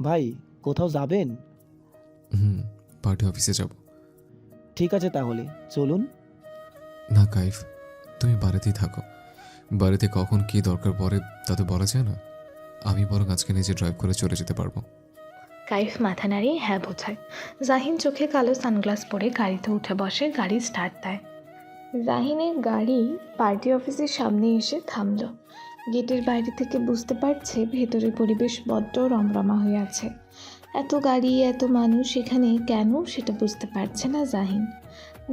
ভাই, কোথাও যাবেন? হুম, পার্টি অফিসে যাব। ঠিক আছে তাহলে, চলুন। না কাইফ, তুমি বাড়িতেই থাকো। বাড়িতে কখন কি দরকার পড়ে তা তো বলা যায় না। আমি বরং আজকে নিজে ড্রাইভ করে চলে যেতে পারবো। কাইফ মাথা নাড়িয়ে হ্যাঁ বোঝায়। জাহিন চোখে কালো সানগ্লাস পরে গাড়িতে উঠে বসে, গাড়ি স্টার্ট দেয়। জাহিনের গাড়ি পার্টি অফিসের সামনে এসে থামল। গেটের বাইরে থেকে বুঝতে পারছে ভেতরের পরিবেশ বড্ড রমরমা হয়ে আছে। এত গাড়ি, এত মানুষ এখানে কেন সেটা বুঝতে পারছে না জাহিন।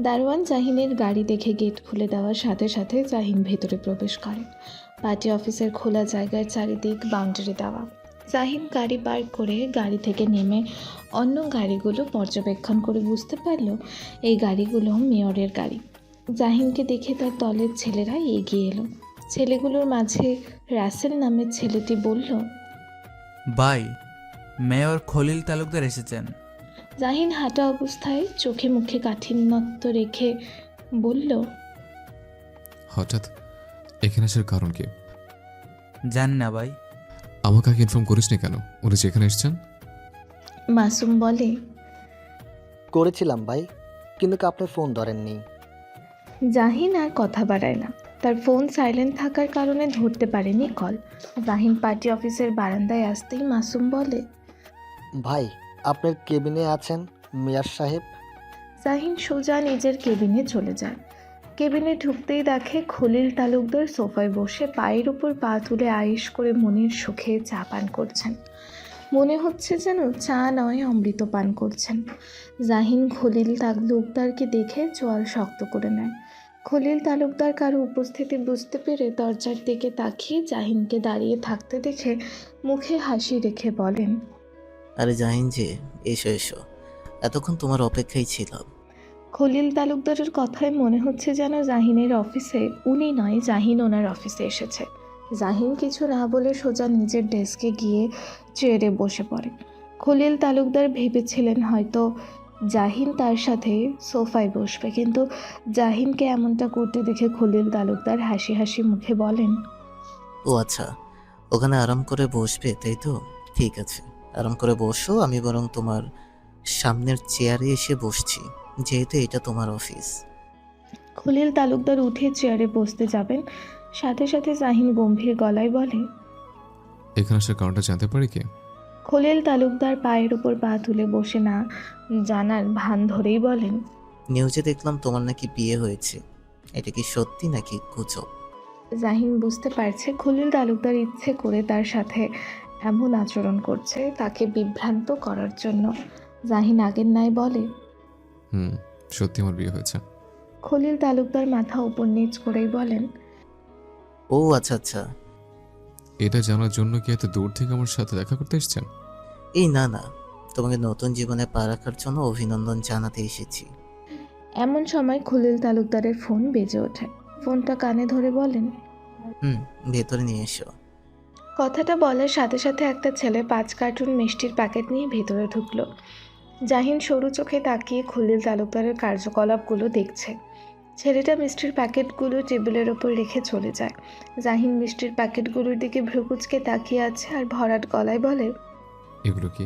দারোয়ান জাহিনের গাড়ি দেখে গেট খুলে দেওয়ার সাথে সাথে জাহিন ভেতরে প্রবেশ করে। পার্টি অফিসের খোলা জায়গার চারিদিক বাউন্ডারি দেওয়া। জাহিন গাড়ি পার্ক করে গাড়ি থেকে নেমে অন্য গাড়িগুলো পর্যবেক্ষণ করে বুঝতে পারল এই গাড়িগুলো মেয়রের গাড়ি। জাহিনকে দেখে তার দলের ছেলেরা এগিয়ে এলো। ছেলেগুলোর মাঝে রাসেল নামের ছেলেটি বলল, ভাই, মেয়র খলিল তালুকদার এসেছেন। জাহিন হাঁটা অবস্থায় চোখে মুখে কাঠিন্যত্ব রেখে বলল, হঠাৎ এখানে আসার কারণ কি? জানি না ভাই। আমাকে আগে ইনফর্ম করিসনি কেন উনি যেখানে এসেছেন? মাসুম বলে। করেছিলাম ভাই, কিন্তু আপনি ফোন ধরেননি। জাহিন আর কথা বাড়ায় না। তার ফোন সাইলেন্ট থাকার কারণে ধরতে পারেনি কল। জাহিন পার্টি অফিসের বারান্দায় আসতেই মাসুম বলে, ভাই, আপনার কেবিনে আছেন মিয়ার সাহেব। জাহিন সোজা নিজের কেবিনে চলে যায়। কেবিনে ঢুকতেই দেখে খলিল তালুকদার সোফায় বসে পায়ের উপর পা তুলে আয়েশ করে মনের সুখে চা পান করছেন। মনে হচ্ছে যেন চা নয়, অমৃত পান করছেন। জাহিন খলিল তালুকদারকে দেখে চোয়াল শক্ত করে নেয়। খলিল তালুকদার কারো উপস্থিতি বুঝতে পেরে দরজার দিকে তাকিয়ে জাহিনকে দাঁড়িয়ে থাকতে দেখে মুখে হাসি রেখে বলেন, আরে জাহিন যে, এসো এসো, এতক্ষণ তোমার অপেক্ষায় ছিলাম। খলিল তালুকদারের কথায় মনে হচ্ছে যেন জাহিনের অফিসে উনি নয়, জাহিন ওনার অফিসে এসেছে। জাহিন কিছু না বলে সোজা নিজের ডেস্কে গিয়ে চেয়ারে বসে পড়ে। খলিল তালুকদার ভেবেছিলেন হয়তো জাহিন তার সাথে সোফায় বসবে, কিন্তু জাহিনকে এমনটা করতে দেখে খলিল তালুকদার হাসি হাসি মুখে বলেন, ও আচ্ছা, ওখানে আরাম করে বসবে তাই তো? ঠিক আছে, আরাম করে বসো, আমি বরং তোমার সামনের চেয়ারে এসে বসছি, যেহেতু এটা তোমার অফিস। খলিল তালুকদার উঠে চেয়ারে বসতে যাবেন, সাথে সাথে জাহিন গম্ভীর গলায় বলে, এখানে আসার কারণটা জানতে পারি কি? খলিল তালুকদার পায়ের উপর পা তুলে বসে না জানার ভান ধরেই বলেন, নিউজে দেখলাম তোমার নাকি বিয়ে হয়েছে, এটা কি সত্যি নাকি গুজব? জাহিন বুঝতে পারছে খলিল তালুকদার ইচ্ছে করে তার সাথে এমন আচরণ করছে তাকে বিভ্রান্ত করার জন্য। জাহিন আগের ন্যায় বলে, হুম, সত্যি আমার বিয়ে হয়েছে। খলিল তালুকদার মাথা উপর নিচ করেই বলেন, ও আচ্ছা আচ্ছা। এটা জানার জন্য কি এত দূর থেকে আমার সাথে দেখা করতে এসেছেন? এই না না, তোমাকে নতুন জীবনে পা রাখার জন্য অভিনন্দন জানাতে এসেছি। এমন সময় খলিল তালুকদারের ফোন বেজে ওঠে। ফোনটা কানে ধরে বলেন, ভেতরে নিয়ে এসো। কথাটা বলার সাথে সাথে একটা ছেলে 5 কার্টুন মিষ্টির প্যাকেট নিয়ে ভেতরে ঢুকলো। জাহিন সরু চোখে তাকিয়ে খলিল তালুকদারের কার্যকলাপগুলো দেখছে। ছেলেটা মিষ্টির প্যাকেটগুলো টেবিলের ওপর রেখে চলে যায়। জাহিন মিষ্টির প্যাকেটগুলোর দিকে ভ্রুকুচকে তাকিয়ে আছে আর ভরাট গলায় বলে, এগুলো কি?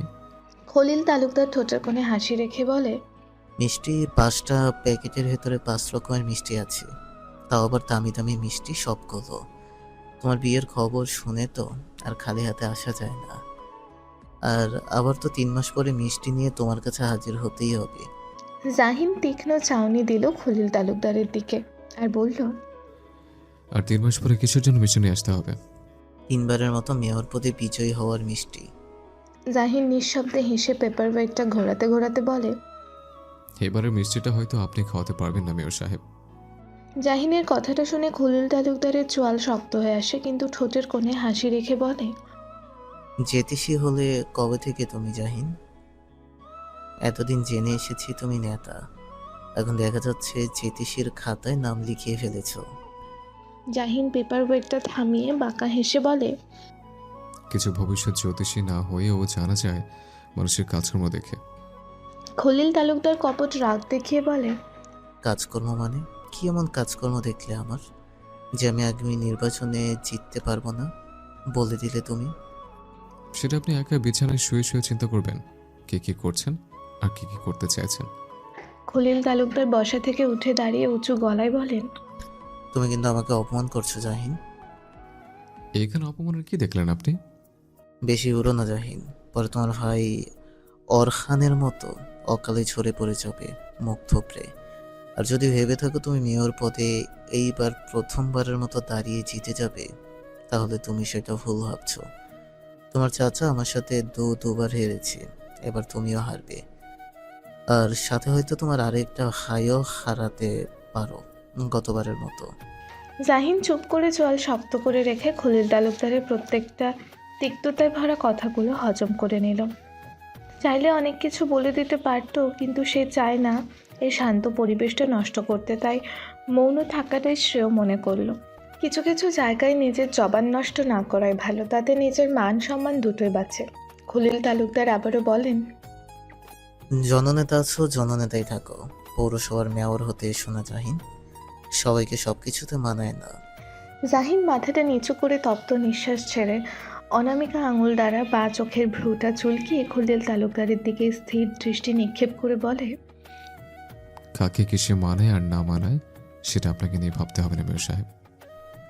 খলিল তালুকদার ঠোঁটের কোণে হাসি রেখে বলে, মিষ্টি 5টা প্যাকেটের ভেতরে 5 রকমের মিষ্টি আছে, তাও আবার দামি দামি মিষ্টি সবগুলো। তোমার বিয়ের খবর শুনে তো আর খালি হাতে আসা যায় না। আর আবার তো 3 মাস পরে মিষ্টি নিয়ে তোমার কাছে হাজির হতেই হবে। জাহিন তীক্ষ্ণ চাউনি দিল খলিল তালুকদারের দিকে আর বলল, আর 3 মাস পরে কিসের জন্য মিশনে আসতে হবে? 3বারের মতো মেয়র পদে বিজয়ী হওয়ার মিষ্টি। জাহিন নিঃশব্দে হেসে পেপার ওয়েটটা ঘোরাতে ঘোরাতে বলে, এবারের মিষ্টিটা হয়তো আপনি খাওয়াতে পারবেন না মেয়র সাহেব। জাহিনের কথাটা শুনে খলিল তালুকদারের চোয়াল শক্ত হয়ে আসে, কিন্তু ঠোঁটের কোণে হাসি রেখে বলে, জ্যোতিষী হলে কবে থেকে তুমি জাহিন? এতদিন জেনে এসেছি তুমি নেতা, এখন দেখা যাচ্ছে জ্যোতিষীর খাতায় নাম লিখিয়ে ফেলেছ। জাহিন পেপার ওয়েটটা থামিয়ে বাঁকা হেসে বলে, কিছু ভবিষ্যৎ জ্যোতিষী না হয়েও জানা যায় মানুষের কাজকর্ম দেখে। খলিল তালুকদার কপট রাগ দেখিয়ে বলে, কাজকর্ম মানে কি? এমন কাজকর্ম দেখলে আমার? যে আমি আগামী নির্বাচনে জিততে পারবো না? বলে দিলে তুমি। সেটা আপনি একা বিছানায় শুয়ে শুয়ে চিন্তা করবেন কে কি করছেন আর কি কি করতে চাইছেন। খলিল তালুকদার বসা থেকে উঠে দাঁড়িয়ে উঁচু গলায় বলেন, তুমি কিন্তু আমাকে অপমান করছো জাহিন। এখানে অপমানের কি দেখলেন আপনি? বেশি উড়ো না জাহিন, পরে তোমার ভাই অরহানের মতো অকালে ঝরে পড়ে যাবে মুখ থুবড়ে। আর যদি ভেবে থাকো তুমি মেয়র পদে এইবার প্রথমবারের মতো দাঁড়িয়ে জিতে যাবে, তাহলে তুমি সেটা ভুল ভাবছো। তোমার চাচা আমার সাথে দুবার হেরেছে, এবার তুমিও হারবে। আর সাথে হয়তো তোমার আরেকটা ভাইও হারাতে পারো, গতবারের মতো। জাহিন চুপ করে জল শক্ত করে রেখে খলিল তালুকদারের প্রত্যেকটা তিক্ততায় ভরা কথাগুলো হজম করে নিল। চাইলে অনেক কিছু বলে দিতে পারতো, কিন্তু সে চায় না এই শান্ত পরিবেশটা নষ্ট করতে, তাই মৌন থাকাটাই শ্রেয় মনে করলো। কিছু কিছু জায়গায় নিজের জবান নষ্ট না করাই ভালো, তাতে নিজের মান সম্মান দুটোই বাঁচে। খলিল তালুকদার আবারও বলেন, জননেতা আছো, জননেতাই থাকো। পৌরসভার মেয়র হতে এসো না জাহিন, সবাইকে সবকিছুতে মানায় না। জাহিন মাথাটা নিচু করে তপ্ত নিঃশ্বাস ছেড়ে অনামিকা আঙুল দ্বারা বা চোখের ভ্রুটা চুলকিয়ে খলিল তালুকদারের দিকে স্থির দৃষ্টি নিক্ষেপ করে বলে, কাকে কিসে মানায় আর না মানায় সেটা আপনাকে নিয়ে ভাবতে হবে না মেয়র সাহেব।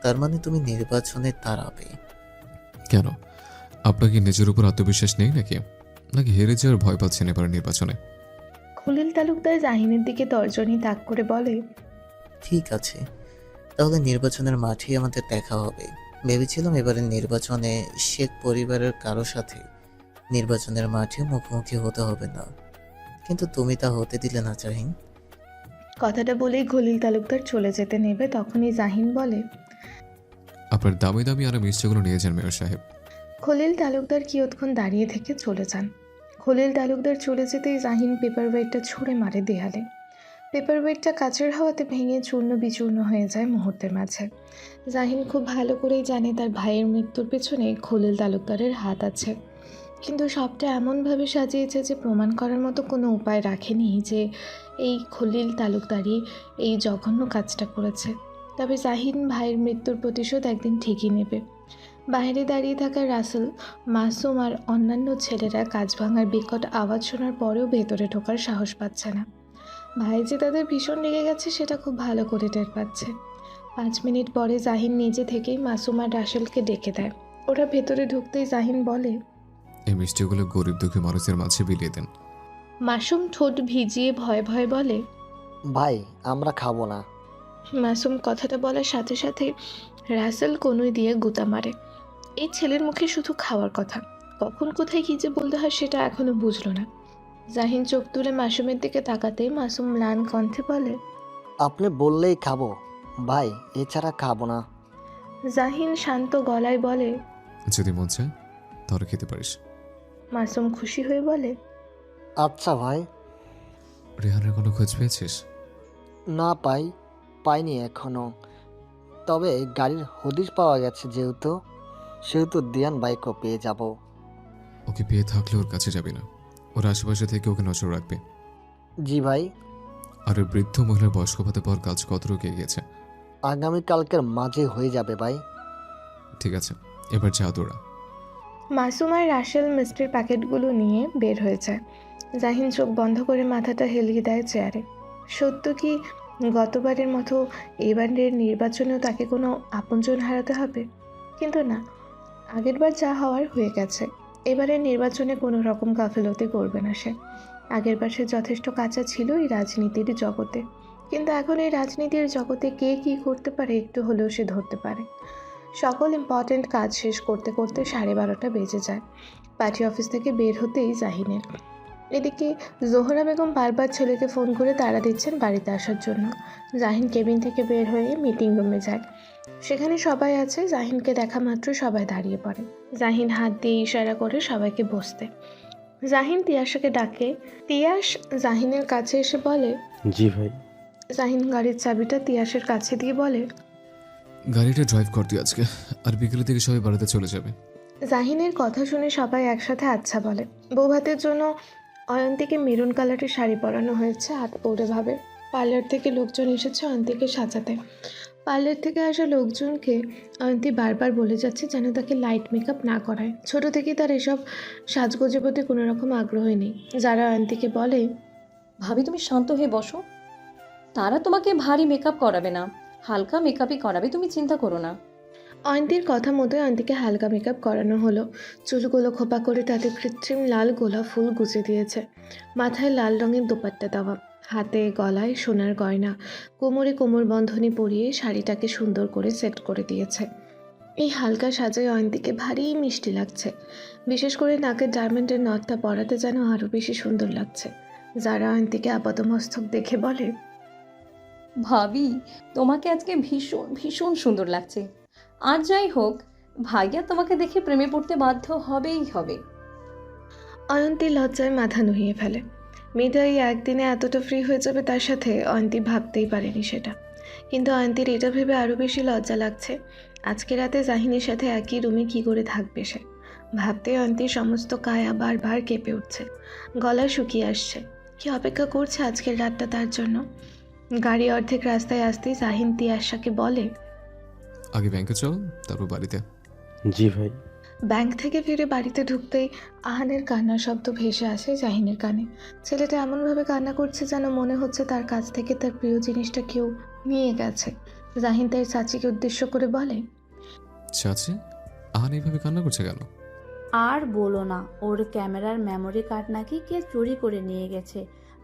তার মানে তুমি নির্বাচনে দাঁড়াবে? কেন, আপনাকে নিজের উপর আত্মবিশ্বাস নেই নাকি হেরে যাওয়ার ভয় পাচ্ছেন এবার নির্বাচনে? খলিল তালুকদার জাহিনের দিকে তর্জনী তাক করে বলে, ঠিক আছে, তাহলে নির্বাচনের মাঠেই আমাদের দেখা হবে। ভেবেছিলাম এবারের নির্বাচনে শেখ পরিবারের কারো সাথে নির্বাচনের মাঠে মুখোমুখি হতে হবে না, কিন্তু তুমি তা হতে দিলে না জাহিন। কথাটা বলেই খলিল তালুকদার চলে যেতে নেবে, তখনই জাহিন বলে, আপনার দামি দামি আরো মিষ্টিগুলো নিয়ে যান মেয়র সাহেব। খলিল তালুকদার কিয়ৎক্ষণ দাঁড়িয়ে থেকে চলে যান। খলিল তালুকদার চলে যেতেই জাহিন পেপার ওয়েটটা ছুঁড়ে মারে দেয়ালে। পেপার ওয়েটটা কাচের হাওয়াতে ভেঙে চূর্ণ বিচূর্ণ হয়ে যায় মুহূর্তের মাঝে। জাহিন খুব ভালো করেই জানে তার ভাইয়ের মৃত্যুর পেছনে খলিল তালুকদারের হাত আছে, কিন্তু সবটা এমনভাবে সাজিয়েছে যে প্রমাণ করার মতো কোনো উপায় রাখেনি যে এই খলিল তালুকদারই এই জঘন্য কাজটা করেছে। তবে জাহিন ভাইয়ের মৃত্যুর প্রতিশোধ একদিন ঠিকই নেবে। বাইরে দাঁড়িয়ে থাকা রাসেল, মাসুম আর অন্যান্য ছেলেরা কাজ ভাঙার বিকট আওয়াজ শোনার পরেও ভেতরে ঢোকার সাহস পাচ্ছে না। ভাই যে তাদের ভীষণ রেগে গেছে সেটা খুব ভালো করে টের পাচ্ছে। 5 মিনিট পরে জাহিন নিজে থেকেই মাসুম আর রাসেলকে ডেকে দেয়। ওরা ভেতরে ঢুকতেই জাহিন বলে, এই মিষ্টিগুলো গরিব দুঃখী মানুষের মাঝে বিলিয়ে দেন। মাসুম ঠোঁট ভিজিয়ে ভয়ে ভয়ে বলে, ভাই আমরা খাবো না। মাসুম কথাটা বলার সাথে সাথে রাসেল কনুই দিয়ে গুতা মারে। এই ছেলের মুখে শুধু খাওয়ার কথা, কখন কোথায় কী যে বলতে হয় সেটা এখনো বুঝলো না। জাহিন চোখ তুলে মাসুমের দিকে তাকাতেই মাসুম ম্লান কণ্ঠে বলে, আপনি বললেই খাবো ভাই, এছাড়া খাবো না। জাহিন শান্ত গলায় বলে, যদি মন চায় তাহলে খেতে পারিস। মাসুম খুশি হয়ে বলে, আচ্ছা ভাই। রেহানের কোনো খোঁজ পেয়েছিস? না পাইনি এখনো, তবে গাড়ির হদিশ পাওয়া গেছে সেহেতু দিয়ান বাইকও পেয়ে যাব। ওকে পেয়ে থাকলে ওর কাছে যাবি না, ওর আশেপাশে থেকে ওকে নজর রাখবে। জি ভাই। আর ওই বৃদ্ধ মহিলার বয়স্ক ভাতা পাওয়ার কাজ কতটুকু এগিয়েছে? আগামীকালকের মাঝে হয়ে যাবে ভাই। ঠিক আছে, এবার যা তোরা। মাসুম আর রাসেল মিষ্টির প্যাকেটগুলো নিয়ে বের হয়ে যায়। জাহিন চোখ বন্ধ করে মাথাটা হেলিয়ে দেয় চেয়ারে। সত্য কি গতবারের মতো এবারের নির্বাচনেও তাকে কোনো আপনজন হারাতে হবে? কিন্তু না, আগেরবার যা হওয়ার হয়ে গেছে। এবারের নির্বাচনে কোনো রকম গাফিলতি করবে না সে। আগেরবার সে যথেষ্ট কাঁচা ছিল এই রাজনীতির জগতে, কিন্তু এখন এই রাজনীতির জগতে কে কী করতে পারে একটু হলেও সে ধরতে পারে। সকল ইম্পর্ট্যান্ট কাজ শেষ করতে করতে 12:30 বেজে যায়। পার্টি অফিস থেকে বের হতেই জাহিনের। এদিকে জোহরা বেগম বারবার ছেলেকে ফোন করে তাড়া দিচ্ছেন বাড়িতে আসার জন্য। জাহিন কেবিন থেকে বের হয়ে মিটিং রুমে যায়। সেখানে সবাই আছে। জাহিনকে দেখা মাত্র সবাই দাঁড়িয়ে পড়ে। জাহিন হাত দিয়ে ইশারা করে সবাইকে বসতে। জাহিন তিয়াশাকে ডাকে। তিয়াশ জাহিনের কাছে এসে বলে, জি ভাই। জাহিন গাড়ির চাবিটা তিয়াশের কাছে দিয়ে বলে, গাড়িটা ড্রাইভ করতে আজকে, আর বিকেলের দিকে সবাই বাড়িতে চলে যাবে। জাহিনের কথা শুনে সবাই একসাথে আচ্ছা বলে। বৌভাতের জন্য অয়ন্তীকে মেরুন কালারের শাড়ি পরানো হয়েছে। হাত পৌড়ে ভাবে পার্লার থেকে লোকজন এসেছে অয়ন্তীকে সাজাতে। পার্লার থেকে আসা লোকজনকে অয়ন্তী বারবার বলে যাচ্ছে যেন তাকে লাইট মেকআপ না করায়। ছোট থেকেই তার এসব সাজগোজের প্রতি কোনো রকম আগ্রহই নেই। যারা অয়ন্তীকে বলে, ভাবি তুমি শান্ত হয়ে বসো, তারা তোমাকে ভারী মেকআপ করাবে না, হালকা মেকআপই করাবে, তুমি চিন্তা করো না। অয়ন্তীর কথা মতোই অয়ন্তীকে হালকা মেকআপ করানো হলো। চুলগুলো খোপা করে তাতে কৃত্রিম লাল গোলাপ ফুল গুজে দিয়েছে। মাথায় লাল রঙের দোপাট্টা দেওয়া, হাতে গলায় সোনার গয়না, কোমরে কোমর বন্ধনী পরিয়ে শাড়িটাকে সুন্দর করে সেট করে দিয়েছে। এই হালকা সাজায় অয়ন্তীকে ভারী মিষ্টি লাগছে। বিশেষ করে নাকের ডায়মন্ডের নথটা পরাতে যেন আরও বেশি সুন্দর লাগছে। যারা অয়ন্তীকে আপাতমস্তক দেখে বলে, ভাবি তোমাকে আজকে ভীষণ ভীষণ সুন্দর লাগছে। আর যাই হোক, ভাইয়া তোমাকে দেখে প্রেমে পড়তে বাধ্য হবেই হবে। অয়ন্তী লজ্জায় মাথা নুইয়ে ফেলে। মেয়েটা এই একদিনে এতটা ফ্রি হয়ে যাবে তার সাথে অয়ন্তী ভাবতেই পারেনি সেটা। কিন্তু অয়ন্তীর এটা ভেবে আরও বেশি লজ্জা লাগছে। আজকে রাতে জাহিনীর সাথে একই রুমে কী করে থাকবে সে। ভাবতে অয়ন্তীর সমস্ত কায়া বারবার কেঁপে উঠছে, গলা শুকিয়ে আসছে। কি অপেক্ষা করছে আজকের রাতটা তার জন্য। গাড়ি অর্ধেক রাস্তায় আসতেই জাহিন তিয়াশাকে বলে, আগে ব্যাংকে চল, তারপর বাড়িতে। জি ভাই। ব্যাংক থেকে ফিরে বাড়িতে ঢুকতেই আহানের কান্নার শব্দ ভেসে আসে জাহিনের কানে। ছেলেটা এমনভাবে কান্না করছে যেন মনে হচ্ছে তার কাছ থেকে তার প্রিয় জিনিসটা কেউ নিয়ে গেছে। জাহিন তার চাচিকে উদ্দেশ্য করে বলে, চাচি, আহান এইভাবে কান্না করছে কেন? আর বলো না, ওর ক্যামেরার মেমোরি কার্ড নাকি কে চুরি করে নিয়ে গেছে,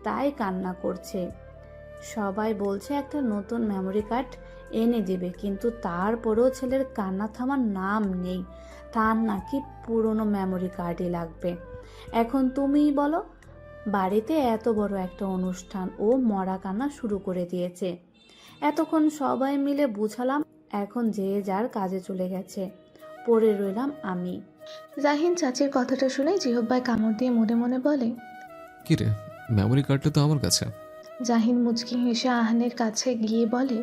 তাই কান্না করছে। সবাই বলছে একটা নতুন মেমোরি কার্ড এনে দেবে, কিন্তু তারপরেও ছেলের কান্না থামার নাম নেই। তার নাকি পুরনো মেমোরি কার্ডই লাগবে। এখন তুমিই বলো, বাড়িতে এত বড় একটা অনুষ্ঠান, ও মরা কান্না শুরু করে দিয়েছে। এতক্ষণ সবাই মিলে বুঝালাম, এখন যে যার কাজে চলে গেছে, পড়ে রইলাম আমি। জাহিন চাচির কথাটা শুনে জিহব্বায় কামড় দিয়ে মনে মনে বলে, কি রে, মেমোরি কার্ডটা তো আমার কাছে। জাহিন মুচকি হেসে আহানের কাছে গিয়ে বলে,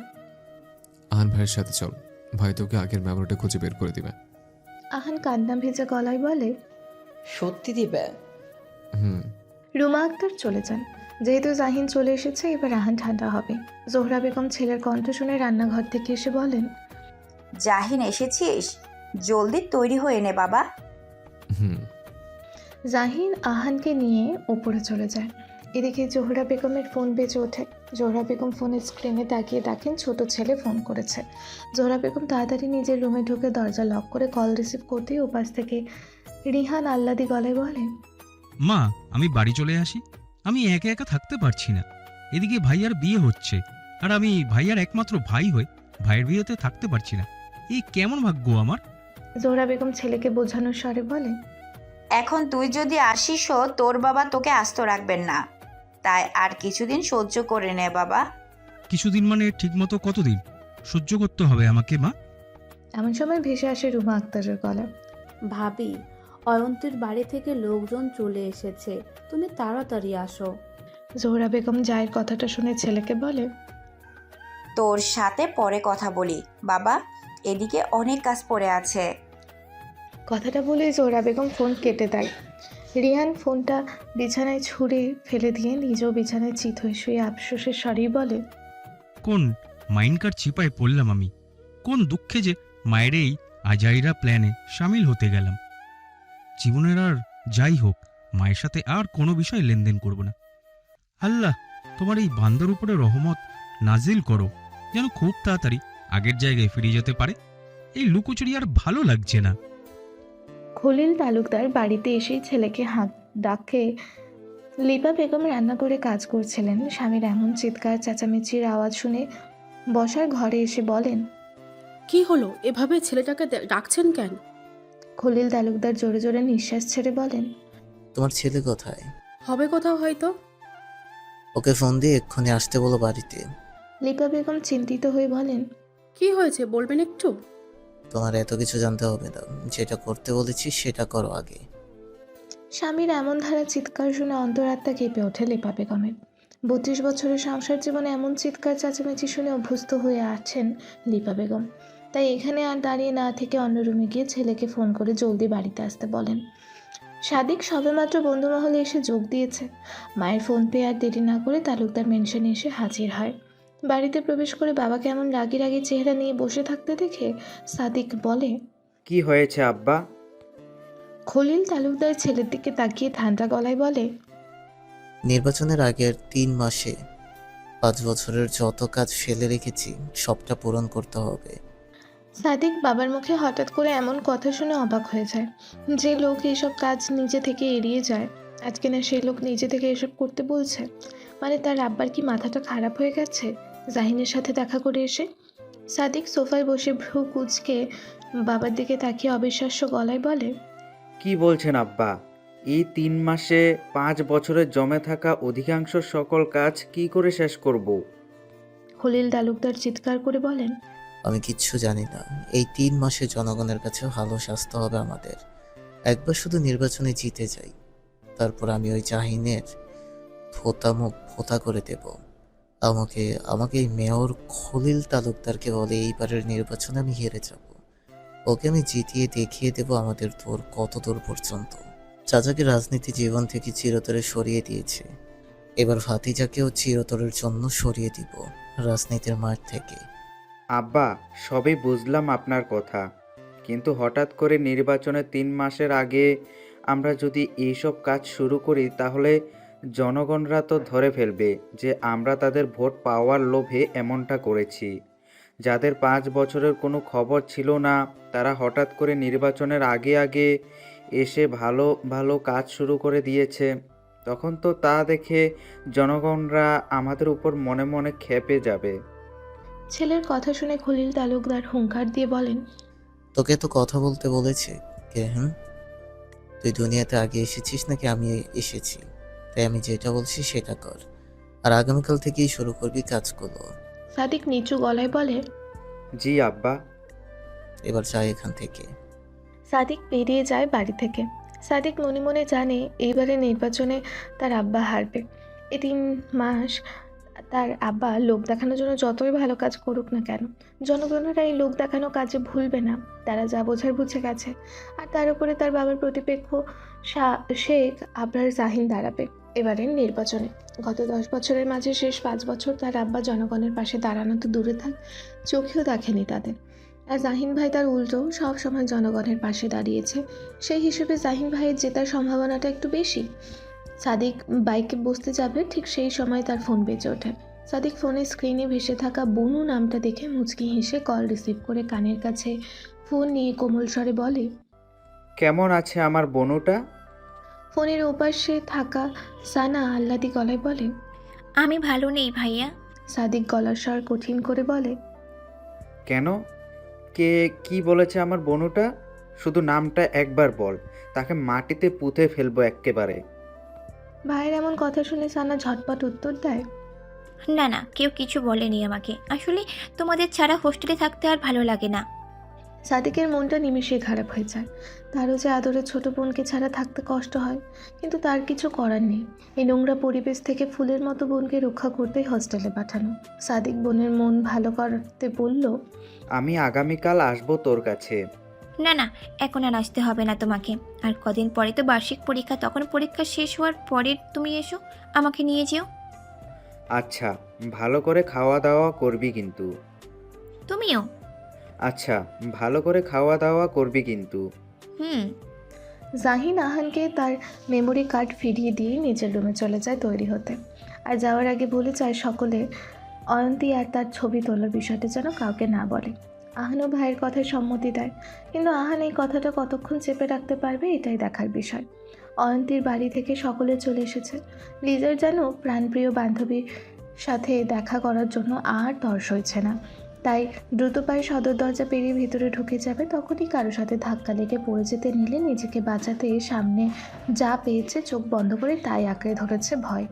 আহান ভাইয়ের সাথে চল, ভাই তোকে আগের মেমোরিটা খুঁজে বের করে দিবে। আহান কান্না ভেজা গলায় বলে, সত্যি দিবে? হুম। রুমা আক্তার চলে যান। যেহেতু জাহিন চলে এসেছে, এবার আহান ঠান্ডা হবে। জোহরা বেগম ছেলের কণ্ঠ শুনে রান্নাঘর থেকে এসে বলেন, জাহিন এসেছিস? জলদি তৈরি হয়ে নে বাবা। হুম। জাহিন আহানকে নিয়ে ওপরে চলে যায়। এদিকে জোহরা বেগমের ফোন বেজে ওঠে। জোহরা বেগম ফোনের স্ক্রিনে তাকিয়ে দেখেন ছোট ছেলে ফোন করেছে। জোহরা বেগম তাড়াতাড়ি নিজের রুমে ঢুকে দরজা লক করে কল রিসিভ করতেই ওপাশ থেকে রিহান আহ্লাদি গলায় বলে, মা, আমি বাড়ি চলে আসি। আমি একা একা থাকতে পারছি না। এদিকে ভাইয়ার বিয়ে হচ্ছে, আর আমি ভাইয়ার একমাত্র ভাই হয়ে ভাইয়ের বিয়েতে থাকতে পারছি না। এই কেমন ভাগ্য আমার। জোহরা বেগম ছেলেকে বোঝানোর স্বরে বলে, এখন তুই যদি আসিসও তোর বাবা তোকে আস্ত রাখবেন না, তাই আর কিছুদিন সহ্য করে নে বাবা। কিছুদিন মানে ঠিকমতো কতদিন সহ্য করতে হবে আমাকে মা? এমন সময় ভেসে আসে রুমা আক্তারের গলা। ভাবি, অয়ন্তীর বাড়ি থেকে লোকজন চলে এসেছে, তুমি তাড়াতাড়ি আসো। জোহরা বেগম জায়ের কথাটা শুনে ছেলেকে বলে, তোর সাথে পরে কথা বলি বাবা, এদিকে অনেক কাজ পড়ে আছে। কথাটা বলেই জোহরা বেগম ফোন কেটে দেয়। রিহান ফোনটা বিছানায় ছুঁড়ে ফেলে দিয়ে নিজেও বিছানায় চিত হয়ে শুয়ে আফসোসের স্বরেই বলে, কোন মাইনকার চিপায় পড়লাম আমি। কোন দুঃখে যে মায়ের এই আজাইরা প্ল্যানে সামিল হতে গেলাম। জীবনের আর যাই হোক, মায়ের সাথে আর কোনো বিষয় লেনদেন করব না। আল্লাহ, তোমার এই বান্দার উপরে রহমত নাজিল করো, যেন খুব তাড়াতাড়ি আগের জায়গায় ফিরে যেতে পারে। এই লুকোচুরি আর ভালো লাগছে না। খলিল তালুকদার বাড়িতে এসেই ছেলেকে হাঁক ডাকে। লিপা বেগম রান্না করে কাজ করছিলেন। স্বামীর এমন চিৎকার চেঁচামেচির আওয়াজ শুনে বসার ঘরে এসে বলেন, কি হলো, এভাবে ছেলেটাকে ডাকছেন কেন? খলিল তালুকদার জোরে জোরে নিঃশ্বাস ছেড়ে বলেন, তোমার ছেলে কোথায়? হবে কোথাও হয়তো। ওকে ফোন দিয়ে এক্ষুনি আসতে বলো বাড়িতে। লিপা বেগম চিন্তিত হয়ে বলেন, কি হয়েছে বলবেন একটু? তোমার এত কিছু জানতে হবে না, যেটা করতে বলেছি সেটা করো আগে। স্বামীর এমন ধারা চিৎকার শুনে অন্তরাত্মা কেঁপে ওঠে লিপা বেগমের। 32 বছরের সংসার জীবনে এমন চিৎকার চেঁচামেচি শুনে অভ্যস্ত হয়ে আছেন লিপা বেগম। তাই এখানে আর দাঁড়িয়ে না থেকে অন্য রুমে গিয়ে ছেলেকে ফোন করে জলদি বাড়িতে আসতে বলেন। সাদিক সবেমাত্র বন্ধুমহলে এসে যোগ দিয়েছে। মায়ের ফোন পেয়ে আর দেরি না করে তালুকদার মেনশনে এসে হাজির হয়। বাড়িতে প্রবেশ করে বাবাকে এমন রাগী রাগী চেহারা নিয়ে বসে থাকতে দেখে সাদিক বলে, কি হয়েছে আব্বা? খলিল তালুকদার ছেলের দিকে তাকিয়ে ঠান্ডা গলায় বলে, নির্বাচনের আগের 3 মাসে 5 বছরের যত কাজ ফেলে রেখেছি সবটা পূরণ করতে হবে। সাদিক বাবার মুখে হঠাৎ করে এমন কথা শুনে অবাক হয়ে যায়। যে লোক এইসব কাজ নিজে থেকে এড়িয়ে যায়, আজকে না সেই লোক নিজে থেকে এসব করতে বলছে। মানে তার আব্বার কি মাথাটা খারাপ হয়ে গেছে জাহিনের সাথে দেখা করে এসে? সাদিক সোফায় বসে ভ্রু কুঁচকে বাবার দিকে তাকিয়ে অবিশ্বাস্য গলায় বলে, কি বলছেন আব্বা? এই 3 মাসে 5 বছরের জমে থাকা অধিকাংশ সকল কাজ কি করে শেষ করব? খলিল তালুকদার চিৎকার করে বলেন, আমি কিচ্ছু জানি না। এই 3 মাসে জনগণের কাছে ভালো স্বাস্থ্য হবে আমাদের। একবার শুধু নির্বাচনে জিতে যাই, তারপর আমি ওই জাহিনের মুখ ফোঁতা করে দেব। আমাকে এই মেয়র খলিল তালুকদারকে বলে এইবারের নির্বাচনে আমি হেরে যাব। ওকে আমি জিতিয়ে দেখিয়ে দেব আমাদের দৌড় কত দূর পর্যন্ত। চাচাকে রাজনীতি জীবন থেকে চিরতরে সরিয়ে দিয়েছে, এবার ভাতিজাকেও চিরতরের জন্য সরিয়ে দিব রাজনীতির মাঠ থেকে। আব্বা, সবই বুঝলাম আপনার কথা, কিন্তু হঠাৎ করে নির্বাচনের 3 মাসের আগে আমরা যদি এইসব কাজ শুরু করি তাহলে জনগণরা তো ধরে ফেলবে যে আমরা তাদের ভোট পাওয়ার লোভে এমনটা করেছি। যাদের 5 বছরের কোনো খবর ছিল না তারা হঠাৎ করে নির্বাচনের আগে এসে ভালো ভালো কাজ শুরু করে দিয়েছে। তখন তো তা দেখে জনগণরা আমাদের উপর মনে মনে ক্ষেপে যাবে। ছেলের কথা শুনে খলিল তালুকদার হুঙ্কার দিয়ে বলেন, তোকে তো কথা বলতে বলেছে কে? তুই দুনিয়াতে আগে এসেছিস নাকি আমি এসেছি? তাই আমি যেটা বলছি সেটা কর, আর আগামীকাল থেকেই শুরু করবি কাজগুলো। সাদিক নিচু গলায় বলে, জি আব্বা। এবার যা এখান থেকে। সাদিক বেরিয়ে যায় বাড়ি থেকে। সাদিক মনে মনে জানে এইবারে নির্বাচনে তার আব্বা হারবে। এই 3 মাস তার আব্বা লোক দেখানোর জন্য যতই ভালো কাজ করুক না কেন, জনগণেরা এই লোক দেখানো কাজে ভুলবে না। তারা যা বোঝার বুঝে গেছে। আর তার উপরে তার বাবার প্রতিপক্ষ শেখ আবরার জাহিন দাঁড়াবে এবারের নির্বাচনে। গত 10 বছরের মাঝে শেষ 5 বছর তার আব্বা জনগণের পাশে দাঁড়ানো তো দূরে থাক, চোখেও দেখেনি তাদের। আর জাহিন ভাই তার উল্টো সব সময় জনগণের পাশে দাঁড়িয়েছে। সেই হিসেবে জাহিন ভাইয়ের জেতার সম্ভাবনাটা একটু বেশি। সাদিক বাইকে বসতে যাবে, ঠিক সেই সময় তার ফোন বেজে ওঠে। সাদিক ফোনের স্ক্রিনে ভেসে থাকা বনু নামটা দেখে মুচকি হেসে কল রিসিভ করে কানের কাছে ফোন নিয়ে কোমল স্বরে বলে, কেমন আছে আমার বনুটা? ফোনের ওপাশে থাকা সানা আহ্লাদি গলায় বলে, আমি ভালো নেই ভাইয়া। সাদিক গলার স্বর কঠিন করে বলে, কেন? কে কি বলেছে আমার বনুটা? শুধু নামটা একবার বল, তাকে মাটিতে পুঁতে ফেলবো এক্কেবারে। ভাইয়ের এমন কথা শুনে সানা ঝটপট উত্তর দেয়, না না, কেউ কিছু বলেনি আমাকে। আসলে তোমাদের ছাড়া হোস্টেলে থাকতে আর ভালো লাগে না। সাদিকের মনটা নিমেষেই খারাপ হয়ে যায়। তারও যে আদরের ছোট বোনকে ছাড়া থাকতে কষ্ট হয়, কিন্তু তার কিছু করার নেই। এই নোংরা পরিবেশ থেকে ফুলের মতো বোনকে রক্ষা করতেই হোস্টেলে পাঠানো। সাদিক বোনের মন ভালো করতে বলল, আমি আগামীকাল আসবো তোর কাছে। না না, এখন আর আসতে হবে না তোমাকে। আর কদিন পরে তো বার্ষিক পরীক্ষা, তখন পরীক্ষা শেষ হওয়ার পরে তুমি এসো, আমাকে নিয়ে যেও। আচ্ছা, ভালো করে খাওয়া দাওয়া করবি কিন্তু। তুমিও। আচ্ছা, ভালো করে খাওয়া দাওয়া করবি কিন্তু। জাহিন আহানকে তার মেমোরি কার্ড ফিরিয়ে দিয়ে নিজের রুমে চলে যায় তৈরি হতে। আর যাওয়ার আগে বলে চায় সকলে অয়ন্তী আর তার ছবি তোলার বিষয়টা যেন কাউকে না বলে। আহানও ভাইয়ের কথায় সম্মতি দেয়, কিন্তু আহান এই কথাটা কতক্ষণ চেপে রাখতে পারবে এটাই দেখার বিষয়। অয়ন্তীর বাড়ি থেকে সকলে চলে এসেছে। লিজার যেন প্রাণপ্রিয় বান্ধবীর সাথে দেখা করার জন্য আর তর্স হয়েছে না। তাই দ্রুত পায়ে সদর দরজা পেরিয়ে ভিতরে ঢুকে যাবে, তখনই কারো সাথে ধাক্কা লেগে পড়ে যেতে নিলে নিজেকে বাঁচাতে সামনে যা পেয়েছে চোখ বন্ধ করে তাই আঁকড়ে ধরেছে ভয়।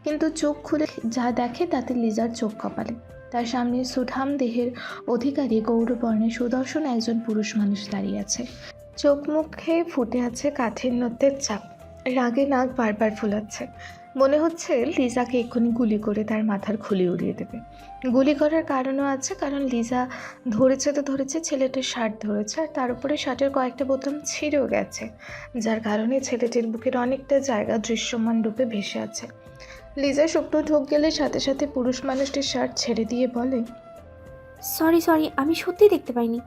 কিন্তু চোখ খুলে যা দেখে তাতে লিজার চোখ কপালে। তার সামনে সুঠাম দেহের অধিকারী গৌরবর্ণের সুদর্শন একজন পুরুষ মানুষ দাঁড়িয়ে আছে। চোখ মুখে ফুটে আছে কাঠিন্যতের চাপ। রাগে নাক বারবার ফুলাচ্ছে। মনে হচ্ছে লিজাকে এক্ষুনি গুলি করে তার মাথার খুলি উড়িয়ে দেবে। গুলি করার কারণও আছে, কারণ লিজা ধরেছে তো ধরেছে, ছেলেটির শার্ট ধরেছে, আর তার উপরে শার্টের কয়েকটা বোতাম ছিঁড়েও গেছে, যার কারণে ছেলেটির বুকের অনেকটা জায়গা দৃশ্যমান রূপে ভেসে আছে। লিজা শুকনো ঢোক গেলে সাথে সাথে পুরুষ মানুষটির শার্ট ছেড়ে দিয়ে বলে, সরি সরি, আমি সত্যি দেখতে পাইনি।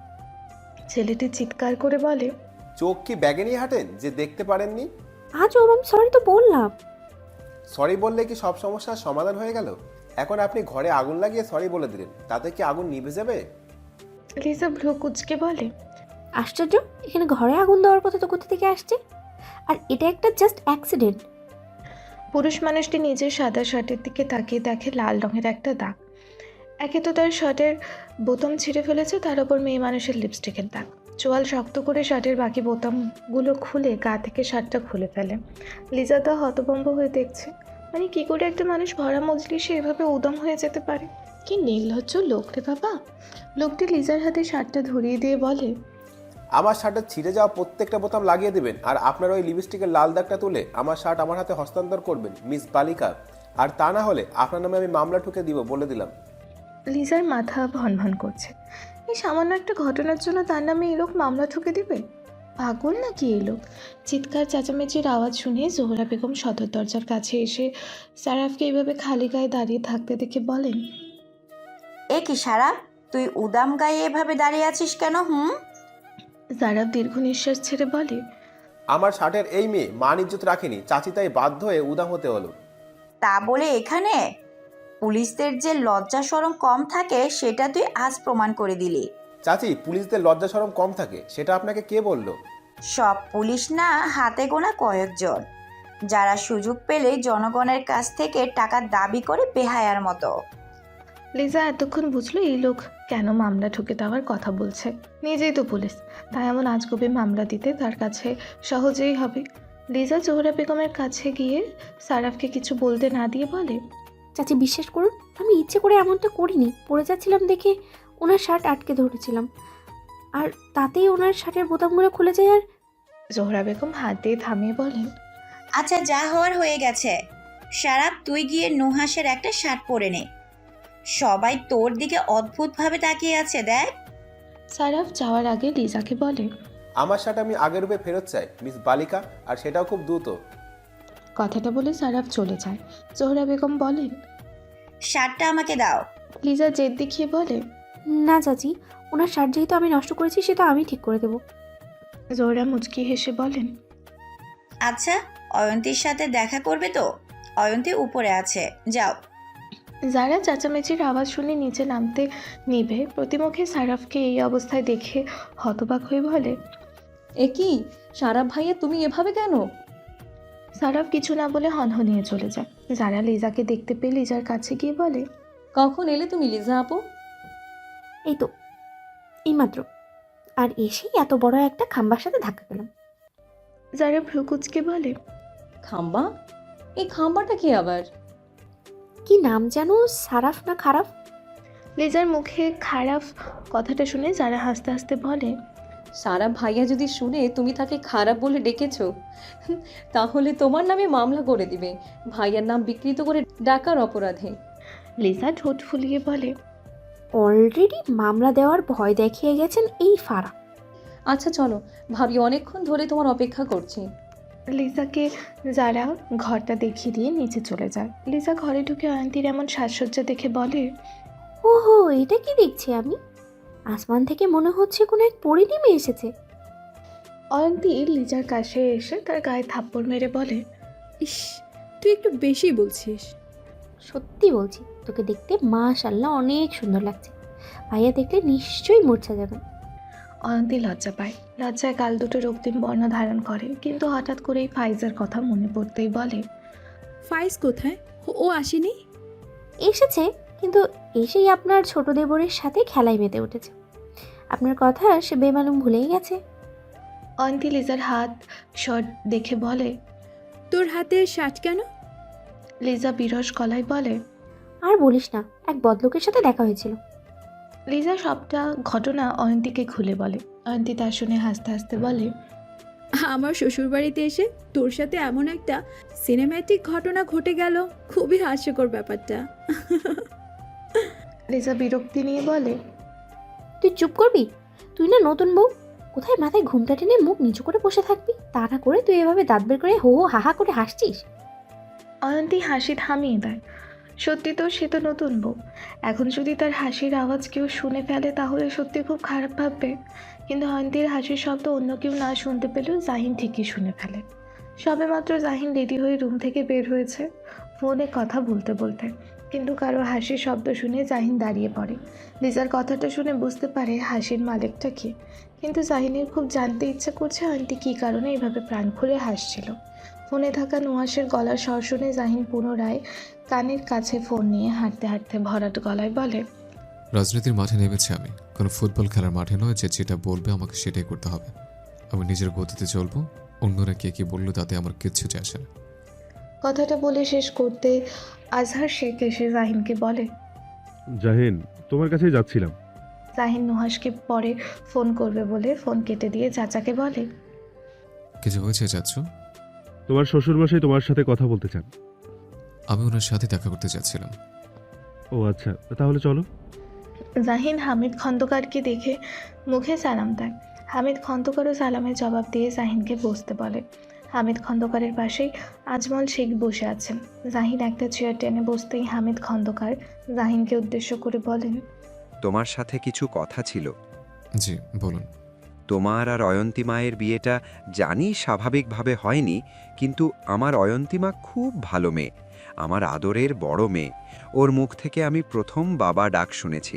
ছেলেটি চিৎকার করে বলে, চোখ কি ব্যাগে নিয়ে হাঁটেন যে দেখতে পারেননি? আজ ও আমি সরি তো বললাম। সরি বললে কি সব সমস্যার সমাধান হয়ে গেল? এখন আপনি ঘরে আগুন লাগিয়ে সরি বলে দিলেন, তাতে কি আগুন নিভে যাবে? লিজা ভ্রু কুঁচকে বলে, আশ্চর্য, এখানে ঘরে আগুন দেওয়ার কথা তো কোথা থেকে আসছে? আর এটা একটা জাস্ট অ্যাক্সিডেন্ট। পুরুষ মানুষটি নিজের সাদা শার্টের দিকে তাকিয়ে দেখে লাল রঙের একটা দাগ। একে তো তার শার্টের বোতাম ছিঁড়ে ফেলেছে, তার উপর মেয়ে মানুষের লিপস্টিকের দাগ। চোয়াল শক্ত করে শার্টের বাকি বোতামগুলো খুলে গা থেকে শার্টটা খুলে ফেলে। লিজা তা হতভম্ব হয়ে দেখছে, মানে কি করে একটা মানুষ ভরা মজলিসে এভাবে উদম হয়ে যেতে পারে? কি নির্লজ্জ লোক রে বাবা। লোকটি লিজার হাতে শার্টটা ধরিয়ে দিয়ে বলে, আমার শার্টের ছিঁড়ে যাওয়া প্রত্যেকটা বোতাম লাগিয়ে দেবেন, আর আপনার ওই লিপস্টিকের লাল দাগটা তুলে আমার শার্ট আমার হাতে হস্তান্তর করবেন মিস বালিকা, আর তা না হলে আপনার নামে আমি মামলা ঠুকে দিব বলে দিলাম। লিজার মাথা ভনভন করছে। এই সামান্য একটা ঘটনার জন্য তার নামে এই লোক মামলা ঠুকে দিবে? পাগল নাকি এই লোক? চিৎকার চেঁচামেচির আওয়াজ শুনে জোহরা বেগম সদর দরজার কাছে এসে সারাফকে এইভাবে খালি গায়ে দাঁড়িয়ে থাকতে দেখে বলেন, এ কি সারা, তুই উদাম গায়ে এভাবে দাঁড়িয়ে আছিস কেন? সারাফ দীর্ঘ নিঃশ্বাস ছেড়ে বলে, আমার শার্টের এই মেয়ে মান ইজ্জত রাখেনি, চাচি তাই বাধ্য হয়ে উদাম হতে হলো। তা বলে এখানে পুলিশদের যে লজ্জা শরম কম থাকে সেটা তুই আজ প্রমাণ করে দিলি। চাচি, পুলিশদের লজ্জা শরম কম থাকে সেটা আপনাকে কে বললো? সব পুলিশ না, হাতে গোনা কয়েকজন, যারা সুযোগ পেলেই জনগণের কাছ থেকে টাকা দাবি করে বেহায়ার মতো। লিজা এতক্ষণ বুঝলো এই লোক কেন মামলা ঠুকে দেওয়ার কথা বলছে। নিজেই তো পুলিশ, তাই এমন আজগবে মামলা দিতে তার কাছে সহজেই হবে। লিজা জোহরা বেগমের কাছে গিয়ে সারাফকে কিছু বলতে না দিয়ে বলে, চাচি বিশ্বাস করুন, আমি ইচ্ছে করে এমনটা করিনি। পড়ে যাচ্ছিলাম দেখে ওনার শার্ট আটকে ধরেছিলাম, আর তাতেই ওনার শার্টের বোতামগুলো খুলে যায়। আর জোহরা বেগম হাত দিয়ে থামিয়ে বলেন, আচ্ছা যা হওয়ার হয়ে গেছে, সারাপ তুই গিয়ে নুহাসের একটা শার্ট পরে নে, সবাই তোর দিকে অদ্ভুতভাবে তাকিয়ে আছে দেখ। সারাফ যাওয়ার আগে লিজাকে বলে, আমার শার্ট আমি আগের রূপে ফেরত চাই মিস বালিকা, আর সেটাও খুব দ্রুত। কথাটা বলে সারাফ চলে যায়। জোহরা বেগম বলেন, শার্টটা আমাকে দাও। লিজা জেদ দেখিয়ে বলে, না চাচি, ওনার শার্ট যেহেতু আমি নষ্ট করেছি সেটা আমি ঠিক করে দেবো। জোহরা মুচকি হেসে বলেন, আচ্ছা অয়ন্তীর সাথে দেখা করবে তো? অয়ন্তী উপরে আছে, যাও। যারা চেঁচামেচির আওয়াজ শুনে নিচে নামতে নিভে প্রতিমুখে সারাফকে এই অবস্থায় দেখে হতবাক হয়ে বলে, এ কি সারাফ ভাইয়া, তুমি এভাবে কেন? সারাফ কিছু না বলে হনহনিয়ে চলে যায়। যারা লিজাকে দেখতে পেয়ে লিজার কাছে গিয়ে বলে, কখন এলে তুমি লিজা আপু? এই তো এইমাত্র, আর এসেই এত বড় একটা খাম্বার সাথে ধাক্কা পেলাম। যারা ভ্রুকুচকে বলে, খাম্বা? এই খাম্বাটা কি আবার? কি নাম যেন, সারাফ না খারাপ? লিজার মুখে খারাপ কথাটা শুনে যারা হাসতে হাসতে বলে, সারাফ ভাইয়া যদি শুনে তুমি তাকে খারাপ বলে ডেকেছো, তাহলে তোমার নামে মামলা করে দিবে ভাইয়ার নাম বিকৃত করে ডাকার অপরাধে। লিজা ঠোঁট ফুলিয়ে বলে, অলরেডি মামলা দেওয়ার ভয় দেখিয়ে গেছেন এই ফারা। আচ্ছা চলো, ভাবি অনেকক্ষণ ধরে তোমার অপেক্ষা করছি। লিজাকে যারা ঘরটা দেখিয়ে দিয়ে নিচে চলে যায়। লিজা ঘরে ঢুকে অয়ন্তীর এমন সাজসজ্জা দেখে বলে, ওহো, এটা কি দেখছি আমি? আসমান থেকে মনে হচ্ছে কোনো এক পরী নেমে এসেছে। অয়ন্তী লিজার কাছে এসে তার গায়ে থাপ্পড় মেরে বলে, ইস, তুই একটু বেশি বলছিস। সত্যি বলছি, তোকে দেখতে মাশাআল্লাহ অনেক সুন্দর লাগছে। ভাইয়া দেখলে নিশ্চয়ই মূর্ছা যাবেন। অয়ন্তী লজ্জা পায়। লজ্জায় গাল দুটো রক্তিম বর্ণ ধারণ করে, কিন্তু হঠাৎ করেই ফাইজের কথা মনে পড়তেই বলে, ফাইজ কোথায়? ও আসেনি? এসেছে, কিন্তু এসেই আপনার ছোট দেবরের সাথে খেলায় মেতে উঠেছে। আপনার কথা সে বেমালুম ভুলেই গেছে। অয়ন্তী লিজার হাত শর্ট দেখে বলে, তোর হাতের শার্ট কেন? লিজা বিরস গলায় বলে, আর বলিস না, এক বদলোকের সাথে দেখা হয়েছিল। লিজা সবটা ঘটনা অয়ন্তীকে খুলে বলে। অয়ন্তী তা শুনে হাসতে হাসতে বলে, আমার শ্বশুরবাড়িতে এসে তোর সাথে এমন একটা সিনেম্যাটিক ঘটনা ঘটে গেল, খুবই হাস্যকর ব্যাপারটা। লিজা বিরক্তি নিয়ে বলে, তুই চুপ করবি? তুই না নতুন বউ, কোথায় মাথায় ঘুমটা টেনে মুখ নিচু করে বসে থাকবি, তা না করে তুই এভাবে দাঁত বের করে হো হো হাহা করে হাসছিস। অয়ন্তী হাসি থামিয়ে দেয়। সত্যি তো সে তো নতুন বউ, এখন যদি তার হাসির আওয়াজ কেউ শুনে ফেলে তাহলে সত্যি খুব খারাপ ভাববে। কিন্তু অয়ন্তীর হাসির শব্দ অন্য কেউ না শুনতে পেলেও জাহিন ঠিকই শুনে ফেলে। সবেমাত্র জাহিন রেডি হয়ে রুম থেকে বের হয়েছে ফোনে কথা বলতে বলতে, কিন্তু কারো হাসির শব্দ শুনে জাহিন দাঁড়িয়ে পড়ে। লিজার কথাটা শুনে বুঝতে পারে হাসির মালিকটা কে, কিন্তু জাহিনের খুব জানতে ইচ্ছা করছে অয়ন্তী কী কারণে এভাবে প্রাণ খুলে হাসছিল। ফোনে থাকা নুহাসের গলার স্বর শুনে জাহিন পুনরায় কানের কাছে ফোন নিয়ে হাঁটতে হাঁটতে ভরাট গলায় বলে, রাজনীতির মাঠে নেমেছি আমি, কোনো ফুটবল খেলার মাঠে নয় যে যেটা বলবে আমাকে সেটাই করতে হবে। আমি নিজের গতিতে চলবো, অন্যরা কে কী বললো তাতে আমার কিচ্ছু যায় আসে না। কথাটা বলে শেষ করতে আজহার শেখ এসে জাহিনকে বলে, জাহিন, তোমার কাছেই যাচ্ছিলাম। জাহিন নুহাসকে পরে ফোন করবে বলে ফোন কেটে দিয়ে চাচাকে বলে, কিছু হয়েছে যাচ্ছ? তোমার শ্বশুরমশাই তোমার সাথে কথা বলতে চান। আমি ওনার সাথে দেখা করতে যাচ্ছিলাম। ও আচ্ছা, তাহলে চলো। জাহিন হামিদ খন্দকারকে দেখে মুখে সালাম দেয়। হামিদ খন্দকারও সালামের জবাব দিয়ে জাহিনকে বসতে বলে। হামিদ খন্দকারের পাশেই আজমল শেখ বসে আছেন। জাহিন একটা চেয়ার টেনে বসতেই হামিদ খন্দকার জাহিনকে উদ্দেশ্য করে বলেন, তোমার সাথে কিছু কথা ছিল। জি বলুন। তোমার আর অয়ন্তী মায়ের বিয়েটা জানি স্বাভাবিকভাবে হয়নি, কিন্তু আমার অয়ন্তী মা খুব ভালো মেয়ে, আমার আদরের বড় মেয়ে। ওর মুখ থেকে আমি প্রথম বাবা ডাক শুনেছি।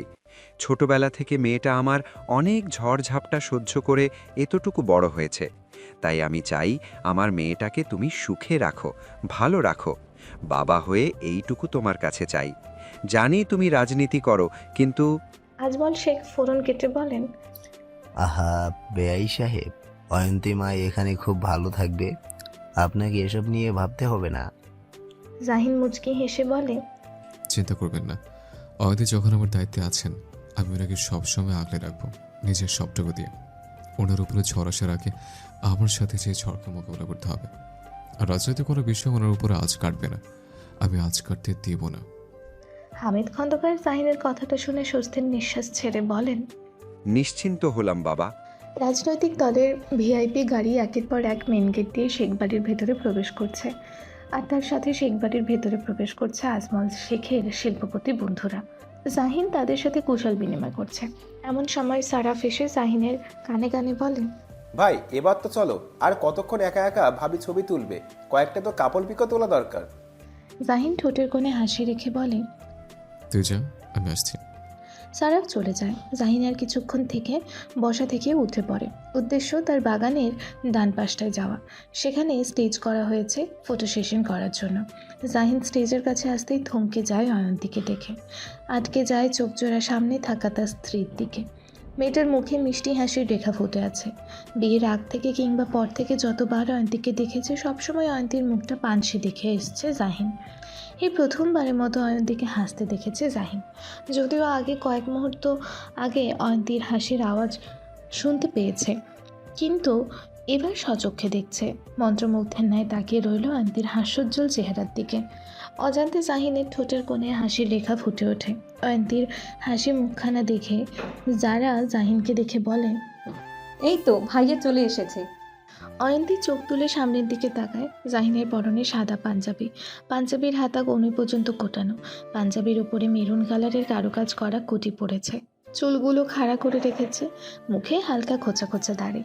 ছোটবেলা থেকে মেয়েটা আমার অনেক ঝড়ঝাপটা সহ্য করে এতটুকু বড় হয়েছে। তাই আমি চাই আমার মেয়েটাকে তুমি সুখে রাখো, ভালো রাখো। বাবা হয়ে এইটুকু তোমার কাছে চাই। জানি তুমি রাজনীতি করো, কিন্তু আজমল শেখ ফোরন কেটে বলেন, আহা বেআই সাহেব, অয়ন্তী মা এখানে খুব ভালো থাকবে, আপনাকে এসব নিয়ে ভাবতে হবে না। জাহিন মুচকি হেসে বলে, চিন্তা করবেন না, অয়ন্তী যখন আমার দায়িত্বে আছেন আমি ওনাকে সবসময় আগলে রাখবো নিজের সবটুকু দিয়ে। ওনার উপরে ঝড় আসার আগে আমার সাথে যে ঝড়কে মোকাবিলা করতে হবে। আর রাজনৈতিক কোনো বিষয় ওনার উপরে আজ কাটবে না, আমি আজ কাটতে দিব না। হামিদ খন্দকার জাহিনের কথাটা শুনে স্বস্তির নিঃশ্বাস ছেড়ে বলেন, নিশ্চিন্ত হলাম বাবা। রাজনৈতিক দলের ভিআইপি গাড়ি একের পর এক মেন গেট দিয়ে শেখ বাড়ির ভেতরে প্রবেশ করছে, আর তার সাথে শেখ বাড়ির ভেতরে প্রবেশ করছে আজমল শেখের শিল্পপতি বন্ধুরা। জাহিন তাদের সাথে কুশল বিনিময় করছে। এমন সময় সারাফ এসে জাহিনের কানে কানে বলেন, ভাই এবার তো চলো, আর কতক্ষণ একা একা ভাবি ছবি তুলবে? কয়েকটা তো কাপল পিকও তোলা দরকার। জাহিন ঠোঁটের কোণে হাসি রেখে বলে, তুই যা, আমি আসছি। সারাফ চলে যায়। জাহিন আর কিছুক্ষণ থেকে বসা থেকে উঠে পড়ে। উদ্দেশ্য তার বাগানের ডান পাশটায় যাওয়া, সেখানে স্টেজ করা হয়েছে ফটো সেশন করার জন্য। জাহিন স্টেজের কাছে আসতেই থমকে যায় অয়ন্তীকে দেখে, আটকে যায় চোখজোড়া সামনে থাকা তার স্ত্রীর দিকে। মেয়েটার মুখে মিষ্টি হাসির রেখা ফুটে আছে। বিয়ের আগ থেকে কিংবা পর থেকে যতবার অয়ন্তীকে দেখেছে সবসময় অয়ন্তীর মুখটা পানসি দেখে এসছে জাহিন। এই প্রথমবারের মতো অয়ন্তীকে হাসতে দেখেছে জাহিন। যদিও আগে কয়েক মুহূর্ত আগে অয়ন্তীর হাসির আওয়াজ শুনতে পেয়েছে, কিন্তু এবার সচক্ষে দেখছে। মন্ত্রমুগ্ধের ন্যায় তাকিয়ে রইল অয়ন্তীর হাস্যোজ্জ্বল চেহারার দিকে। অজান্তে জাহিনের ঠোঁটের কোণে হাসির রেখা ফুটে ওঠে। অয়ন্তীর হাসি মুখখানা দেখে যারা জাহিনকে দেখে বলে, এই তো ভাইয়া চলে এসেছে। অয়ন্তী চোখ তুলে সামনের দিকে তাকায়। জাহিনের পরনে সাদা পাঞ্জাবি, পাঞ্জাবির হাতা কনুই পর্যন্ত কোটানো, পাঞ্জাবির উপরে মেরুন কালারের কারুকাজ করা কুটি পড়েছে, চুলগুলো খাড়া করে রেখেছে, মুখে হালকা খোঁচা খোঁচা দাড়ি।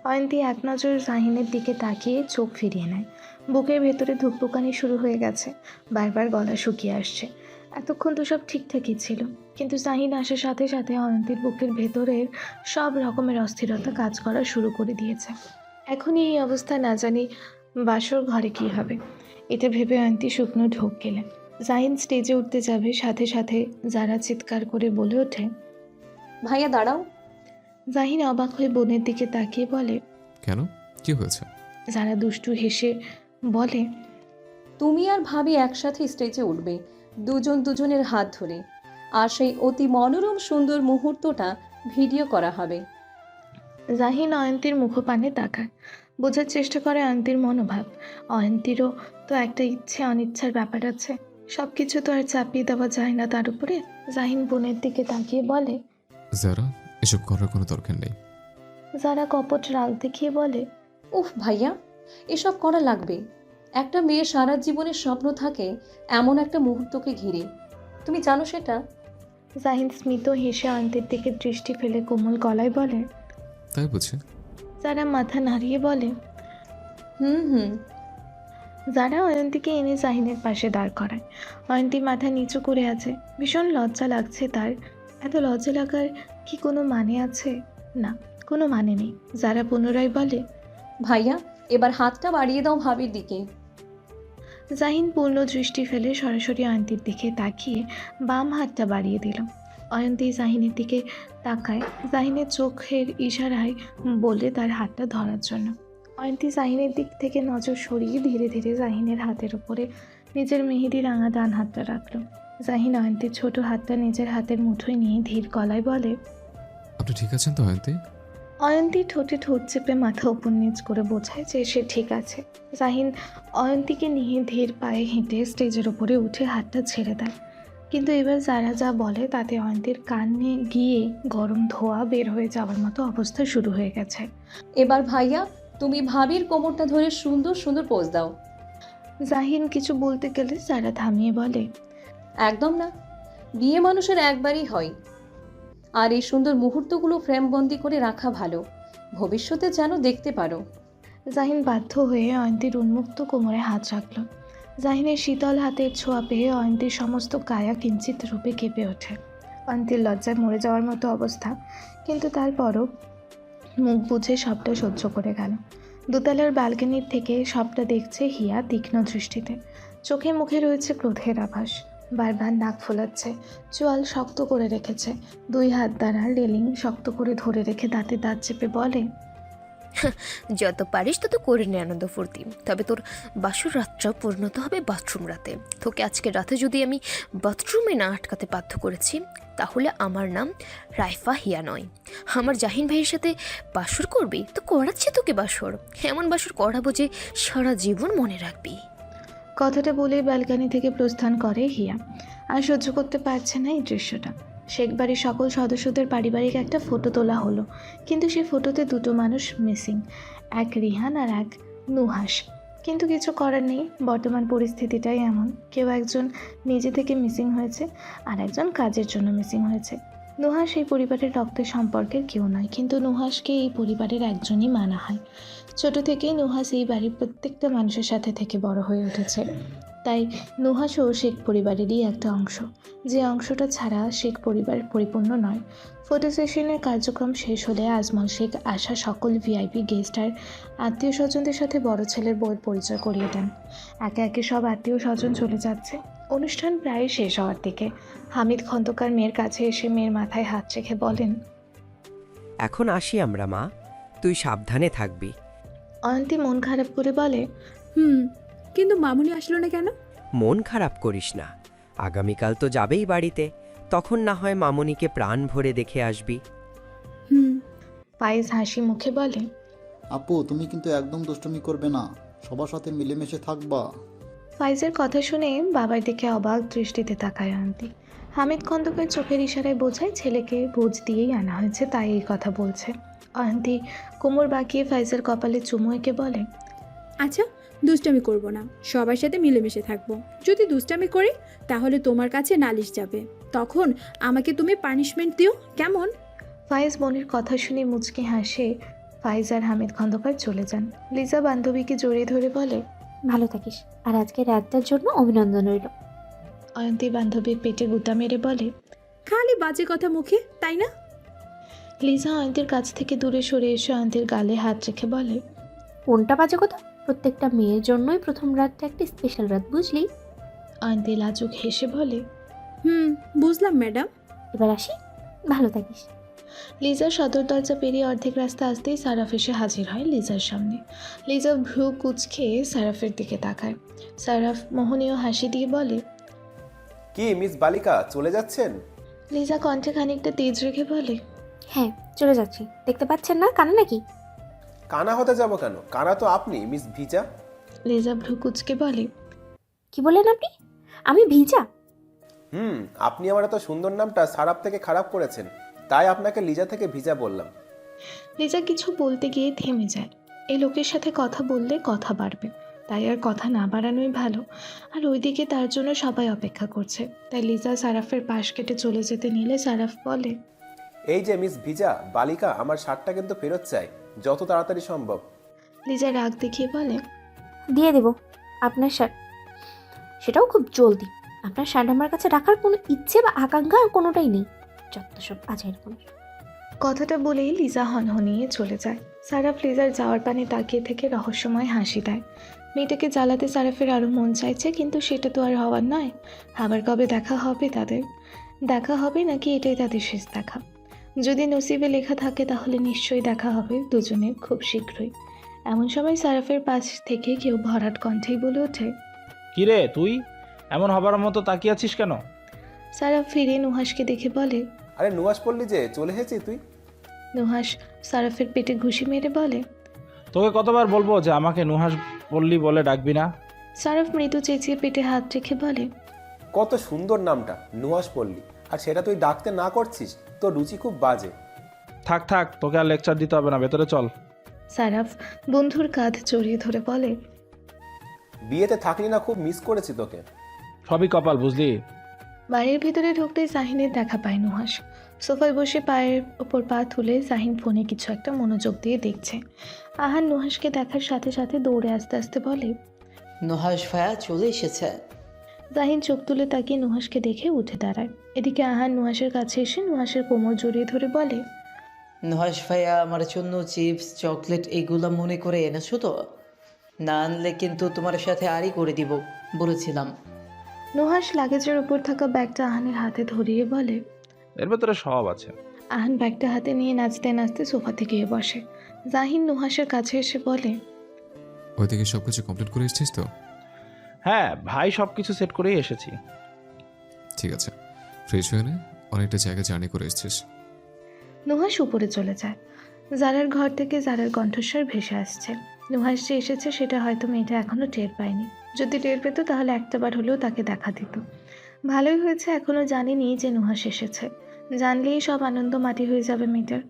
অয়ন্তী এক নজর জাহিনের দিকে তাকিয়ে চোখ ফিরিয়ে নেয়। বুকের ভেতরে ধুকপুকানি শুরু হয়ে গেছে, বারবার গলা শুকিয়ে আসছে। এতক্ষণ তো সব ঠিকঠাকই ছিল, কিন্তু জাহিন আসার সাথে সাথে অয়ন্তীর বুকের ভেতরের সব রকমের অস্থিরতা কাজ করা শুরু করে দিয়েছে। এখনই এই অবস্থা না জানি বাসর ঘরে কী হবে, এটা ভেবে অয়ন্তী শুকনো ঢোক গেলেন। জাহিন স্টেজে উঠতে যাবে, সাথে সাথে যারা চিৎকার করে বলে ওঠে, ভাইয়া দাঁড়াও। জাহিন অবাক হয়ে বোনের দিকে তাকিয়ে বলে, কেন, কি হয়েছে? যারা দুষ্টু হেসে বলে, তুমি আর ভাবি একসাথে স্টেজে উঠবে, দুজন দুজনের হাত ধরে, আর সেই অতি মনোরম সুন্দর মুহূর্তটা ভিডিও করা হবে। জাহিন অয়ন্তীর মুখপানে তাকায়, বোঝার চেষ্টা করে অয়ন্তীর মনোভাব। অয়ন্তীরও তো একটা ইচ্ছে অনিচ্ছার ব্যাপার আছে, সব কিছু তো আর চাপিয়ে দেওয়া যায় না তার উপরে। জাহিন বোনের দিকে তাকিয়ে বলে, যারা এসব করার কোনো দরকার নেই। যারা কপট রাগ দেখিয়ে বলে, উফ ভাইয়া, এসব করা লাগবে, একটা মেয়ের সারা জীবনের স্বপ্ন থাকে এমন একটা মুহূর্তকে ঘিরে। তুমি জানো সেটা? জাহিন স্মিত হেসে অয়ন্তীর দিকে দৃষ্টি ফেলে কোমল গলায় বলে। তাই বুঝি? যারা মাথা নাড়িয়ে বলে। হুম। যারা অয়ন্তীকে এনে জাহিনের পাশে দাঁড় করায়। অয়ন্তী মাথা নিচু করে আছে, ভীষণ লজ্জা লাগছে তার। এত লজ্জা লাগার কি কোনো মানে আছে? না, কোনো মানে নেই। যারা পুনরায় বলে, ভাইয়া এবার হাতটা বাড়িয়ে দাও ভাবির দিকে। জাহিন পূর্ণ দৃষ্টি ফেলে সরাসরি অয়ন্তীর দিকে তাকিয়ে বাম হাতটা বাড়িয়ে দিল। অয়ন্তী জাহিনের দিকে তাকায়, জাহিনের চোখের ইশারায় বলে তার হাতটা ধরার জন্য। অয়ন্তী জাহিনের দিক থেকে নজর সরিয়ে ধীরে ধীরে জাহিনের হাতের উপরে নিজের মেহেদি রাঙা ডান হাতটা রাখল। জাহিন অয়ন্তীর ছোট হাতটা নিজের হাতের মুঠোয় নিয়ে ধীর গলায় বলে, আপনি ঠিক আছেন তো অয়ন্তী? অয়ন্তী ঠোঁটে ঠোঁট চেপে মাথা উপর নিচ করে বোঝায় যে সে ঠিক আছে। জাহিন অয়ন্তীকে নিয়ে ধীর পায়ে হেঁটে স্টেজের উপরে উঠে হাতটা ছেড়ে দেয়। কিন্তু এবার যারা যা বলে তাতে অয়ন্তীর কানে গিয়ে গরম ধোঁয়া বের হয়ে যাওয়ার মতো অবস্থা শুরু হয়ে গেছে। এবার ভাইয়া তুমি ভাবির কোমরটা ধরে সুন্দর সুন্দর পোজ দাও। জাহিন কিছু বলতে গেলে যারা থামিয়ে বলে, একদম না, বিয়ে মানুষের একবারই হয়, আর এই সুন্দর মুহূর্তগুলো ফ্রেমবন্দি করে রাখা ভালো, ভবিষ্যতে যেন দেখতে পারো। জাহিন বাধ্য হয়ে অয়ন্তীর উন্মুক্ত কোমরে হাত রাখল। জাহিনের শীতল হাতের ছোঁয়া পেয়ে অয়ন্তীর সমস্ত কায়া কিঞ্চিত রূপে কেঁপে ওঠে। অয়ন্তীর লজ্জায় মরে যাওয়ার মতো অবস্থা, কিন্তু তারপরও মুখ বুঝে সবটা সহ্য করে গেল। দোতলার ব্যালকনির থেকে সবটা দেখছে হিয়া তীক্ষ্ণ দৃষ্টিতে। চোখে মুখে রয়েছে ক্রোধের আভাস। বারবার নাক ফোলাচ্ছে, চোয়াল শক্ত করে রেখেছে, দুই হাত দ্বারা রেলিং শক্ত করে ধরে রেখে দাঁতে দাঁত চেপে বলে, যত পারিস তত করে নে আনন্দ ফুর্তি, তবে তোর বাসর রাতটা পরিণত হবে বাথরুম রাতে। তোকে আজকে রাতে যদি আমি বাথরুমে না আটকাতে বাধ্য করেছি, তাহলে আমার নাম রাইফা হিয়া নয়। আমার জাহিন ভাইয়ের সাথে বাসর করবি তো করাচ্ছে তোকে বাসর, এমন বাসর করাবো যে সারা জীবন মনে রাখবি। কথাটা বলে ব্যালকনি থেকে প্রস্থান করে হিয়া। আর সহ্য করতে পারছে না এই দৃশ্যটা। শেখ বাড়ির সকল সদস্যদের পারিবারিক একটা ফটো তোলা হলো, কিন্তু সেই ফটোতে দুটো মানুষ মিসিং, এক রিহান আর এক নুহাস। কিন্তু কিছু করার নেই, বর্তমান পরিস্থিতিটাই এমন। কেউ একজন নিজে থেকে মিসিং হয়েছে, আর একজন কাজের জন্য মিসিং হয়েছে। নুহাস এই পরিবারের রক্তের সম্পর্কের কেউ নয়, কিন্তু নুহাসকে এই পরিবারের একজনই মানা হয়। ছোট থেকেই নুহাস এই বাড়ির প্রত্যেকটা মানুষের সাথে থেকে বড় হয়ে উঠেছে, তাই নুহাসও শেখ পরিবারেরই একটা অংশ, যে অংশটা ছাড়া শেখ পরিবার পরিপূর্ণ নয়। ফটো সেশনের কার্যক্রম শেষ হলে আজমল শেখ আসা সকল ভিআইপি গেস্ট আর আত্মীয় স্বজনদের সাথে বড় ছেলের বউয়ের পরিচয় করিয়ে দেন। একে একে সব আত্মীয় স্বজন চলে যাচ্ছে। অনুষ্ঠান প্রায় শেষ হওয়ার দিকে। হামিদ খন্দকার মেয়ের কাছে এসে মেয়ের মাথায় হাত রেখে বলেন, এখন আসি আমরা মা, তুই সাবধানে থাকবি। অয়ন্তী মন খারাপ করে বলে, কিন্তু মামুনি আসলো না কেন? মন খারাপ করিস না, আগামীকাল তো যাবেই বাড়িতে, তখন না হয় মামুনিকে প্রাণ ভরে দেখে আসবি। ফাইজ হাসি মুখে বলে, আপু তুমি কিন্তু একদম দুষ্টুমি করবে না, সবার সাথে মিলেমিশে থাকবা। ফাইজের কথা শুনে বাবার দিকে অবাক দৃষ্টিতে তাকায় অয়ন্তী। হামিদ খন্দকার চোখের ইশারায় বোঝায় ছেলেকে ভোজ দিয়েই আনা হয়েছে, তাই এই কথা বলছে। অয়ন্তী কোমর বাঁকিয়ে ফাইজের কপালে চুমু এঁকে বলে, আচ্ছা দুষ্টামি করব না, সবার সাথে মিলেমিশে থাকবো। যদি দুষ্টামি করি তাহলে তোমার কাছে নালিশ যাবে, তখন আমাকে তুমি পানিশমেন্ট দিও, কেমন? ফাইজ বোনের কথা শুনে মুচকি হাসে। ফাইজ আর হামিদ খন্দকার চলে যান। লিজা বান্ধবীকে জড়িয়ে ধরে বলে, ভালো থাকিস, আর আজকে রাতটার জন্য অভিনন্দন রইল। অয়ন্তী বান্ধবীর পেটে গুতা মেরে বলে, খালি বাজে কথা মুখে, তাই না? লিজা অয়ন্তীর কাছ থেকে দূরে সরে এসে অয়ন্তীর গালে হাত রেখে বলে, কোনটা বাজে কথা? প্রত্যেকটা মেয়ের জন্যই প্রথম রাতটা একটা স্পেশাল রাত, বুঝলি? অয়ন্তী লাজুক হেসে বলে, বুঝলাম ম্যাডাম, এবার আসি, ভালো থাকিস। লিজার সদর দরজা পেরিয়ে অর্ধেক রাস্তা আসতেই সারাফ এসে হাজির হয় লিজার সামনে। লিজা ভ্রু কুঁচকে সারাফের দিকে তাকায়। সারাফ মোহনীয় হাসি দিয়ে বলে, কি মিস বালিকা চলে যাচ্ছেন? লিজা কণ্ঠে খানিকটা তেজ রেখে বলে, হ্যাঁ চলে যাচ্ছি। দেখতে পাচ্ছেন না কানা নাকি? কানা হতে যাব কেন? কানা তো আপনি মিস ভিজা। লিজা ভ্রু কুঁচকে বলে, কি বলেন আপনি? আমি ভিজা? আপনি আমার এত সুন্দর নামটা সারাপ থেকে খারাপ করেছেন, তাই আপনাকে লিজা থেকে ভিজা বললাম। লিজা কিছু বলতে গিয়ে থেমে যায়। এই লোকের সাথে কথা বললে কথা বাড়বে, তাই আর কথা না বাড়ানোই ভালো। আর ওইদিকে তার জন্য সবাই অপেক্ষা করছে। তাই লিজা সারাফের পাশ কেটে চলে যেতে নিলে সারাফ বলে, এই যে মিস ভিজা বালিকা, আমার শার্টটা কিন্তু ফেরত চাই, যত তাড়াতাড়ি সম্ভব। লিজা রাগ দেখিয়ে বলে, দিয়ে দেব আপনার শার্ট, সেটাও খুব জলদি। আপনার শার্ট আমার কাছে রাখার কোনো ইচ্ছে বা আকাঙ্ক্ষা কোনোটাই নেই। যত সব আজের কোনো। কথাটা বলেই লিজা হনহনিয়ে চলে যায়। সারাফ লিজার যাওয়ার পানে তাকিয়ে থেকে রহস্যময় হাসি দেয়। মেয়েটাকে জ্বালাতে সারাফের আরও মন চাইছে, কিন্তু সেটা তো আর হওয়ার নয়। আবার কবে দেখা হবে তাদের? দেখা হবে নাকি এটাই তাদের শেষ দেখা? যদি নসিবে লেখা থাকে তাহলে নিশ্চয়ই দেখা হবে দুজনের খুব শীঘ্রই। এমন সময় সারাফের পাশ থেকে কেউ ভরাট কণ্ঠেই বলে ওঠে, কিরে তুই এমন হবার মতো তাকিয়ে আছিস কেন? সারাফ ফিরে নুহাসকে দেখে বলে, আরে নুহাস পল্লী যে চলে এসেছি তুই। নুহাস সারাফের পেটে ঘুষি মেরে বলে, তোকে কতবার বলবো যে আমাকে নুহাস পল্লী বলে ডাকবি না? সারাফ মৃদু চেঁচিয়ে পেটে হাত রেখে বলে, কত সুন্দর নামটা নুহাস পল্লী, আর সেটা তুই ডাকতে না করছিস, তোর রুচি খুব বাজে। থাক থাক, তোকে আর লেকচার দিতে হবে না, ভেতরে চল। সারাফ বন্ধুর কাঁধ জড়িয়ে ধরে বলে, বিয়েতে থাকলি না, খুব মিস করেছি তোকে। সবই কপাল, বুঝলি? বাড়ির ভিতরে ঢুকতেই জাহিনের দেখা পায় নুহাস। সোফায় বসে পায়ের ওপর পা তুলে জাহিন ফোনে কিছু একটা মনোযোগ দিয়ে দেখছে। আহান নুহাসকে দেখার সাথে সাথে দৌড়ে আস্তে আস্তে বলে, নুহাস ভাইয়া চলে এসেছে। জাহিন চোখ তুলে তাকিয়ে নুহাসকে দেখে উঠে দাঁড়ায়। এদিকে আহান নুহাসের কাছে এসে নুহাসের কোমর জড়িয়ে ধরে বলে, নুহাস ভাইয়া আমার জন্য চিপস চকলেট এইগুলো মনে করে এনেছো তো? না আনলে কিন্তু তোমার সাথে আরই করে দিব বলেছিলাম। নুহাস লাগেজের উপর থাকা ব্যাগটা আহানের হাতে ধরিয়ে বলে, এর ভেতরে সব আছে। আহান ব্যাগটা হাতে নিয়ে নাচতে নাচতে সোফাতে গিয়ে বসে। জাহিন নুহাসের কাছে এসে বলে, ওইদিকে সব কিছু কমপ্লিট করে এসেছিস তো? হ্যাঁ ভাই, সব কিছু সেট করেই এসেছি। ঠিক আছে, ফ্রেশ হয়ে নে, অনেকটা জায়গা জার্নি করে এসেছিস। নুহাস উপরে চলে যায়। জারার ঘর থেকে জারার কণ্ঠস্বর ভেসে আসছে। নুহাস যে এসেছে সেটা হয়তো মেয়েটা এখনও টের পায়নি। যদি টের পেত তাহলে একটাবার হলেও তাকে দেখা দিত। ভালোই হয়েছে এখনও জানেনি যে নুহাস এসেছে। জানলেই সব আনন্দ মাটি হয়ে যাবে মেয়েটার।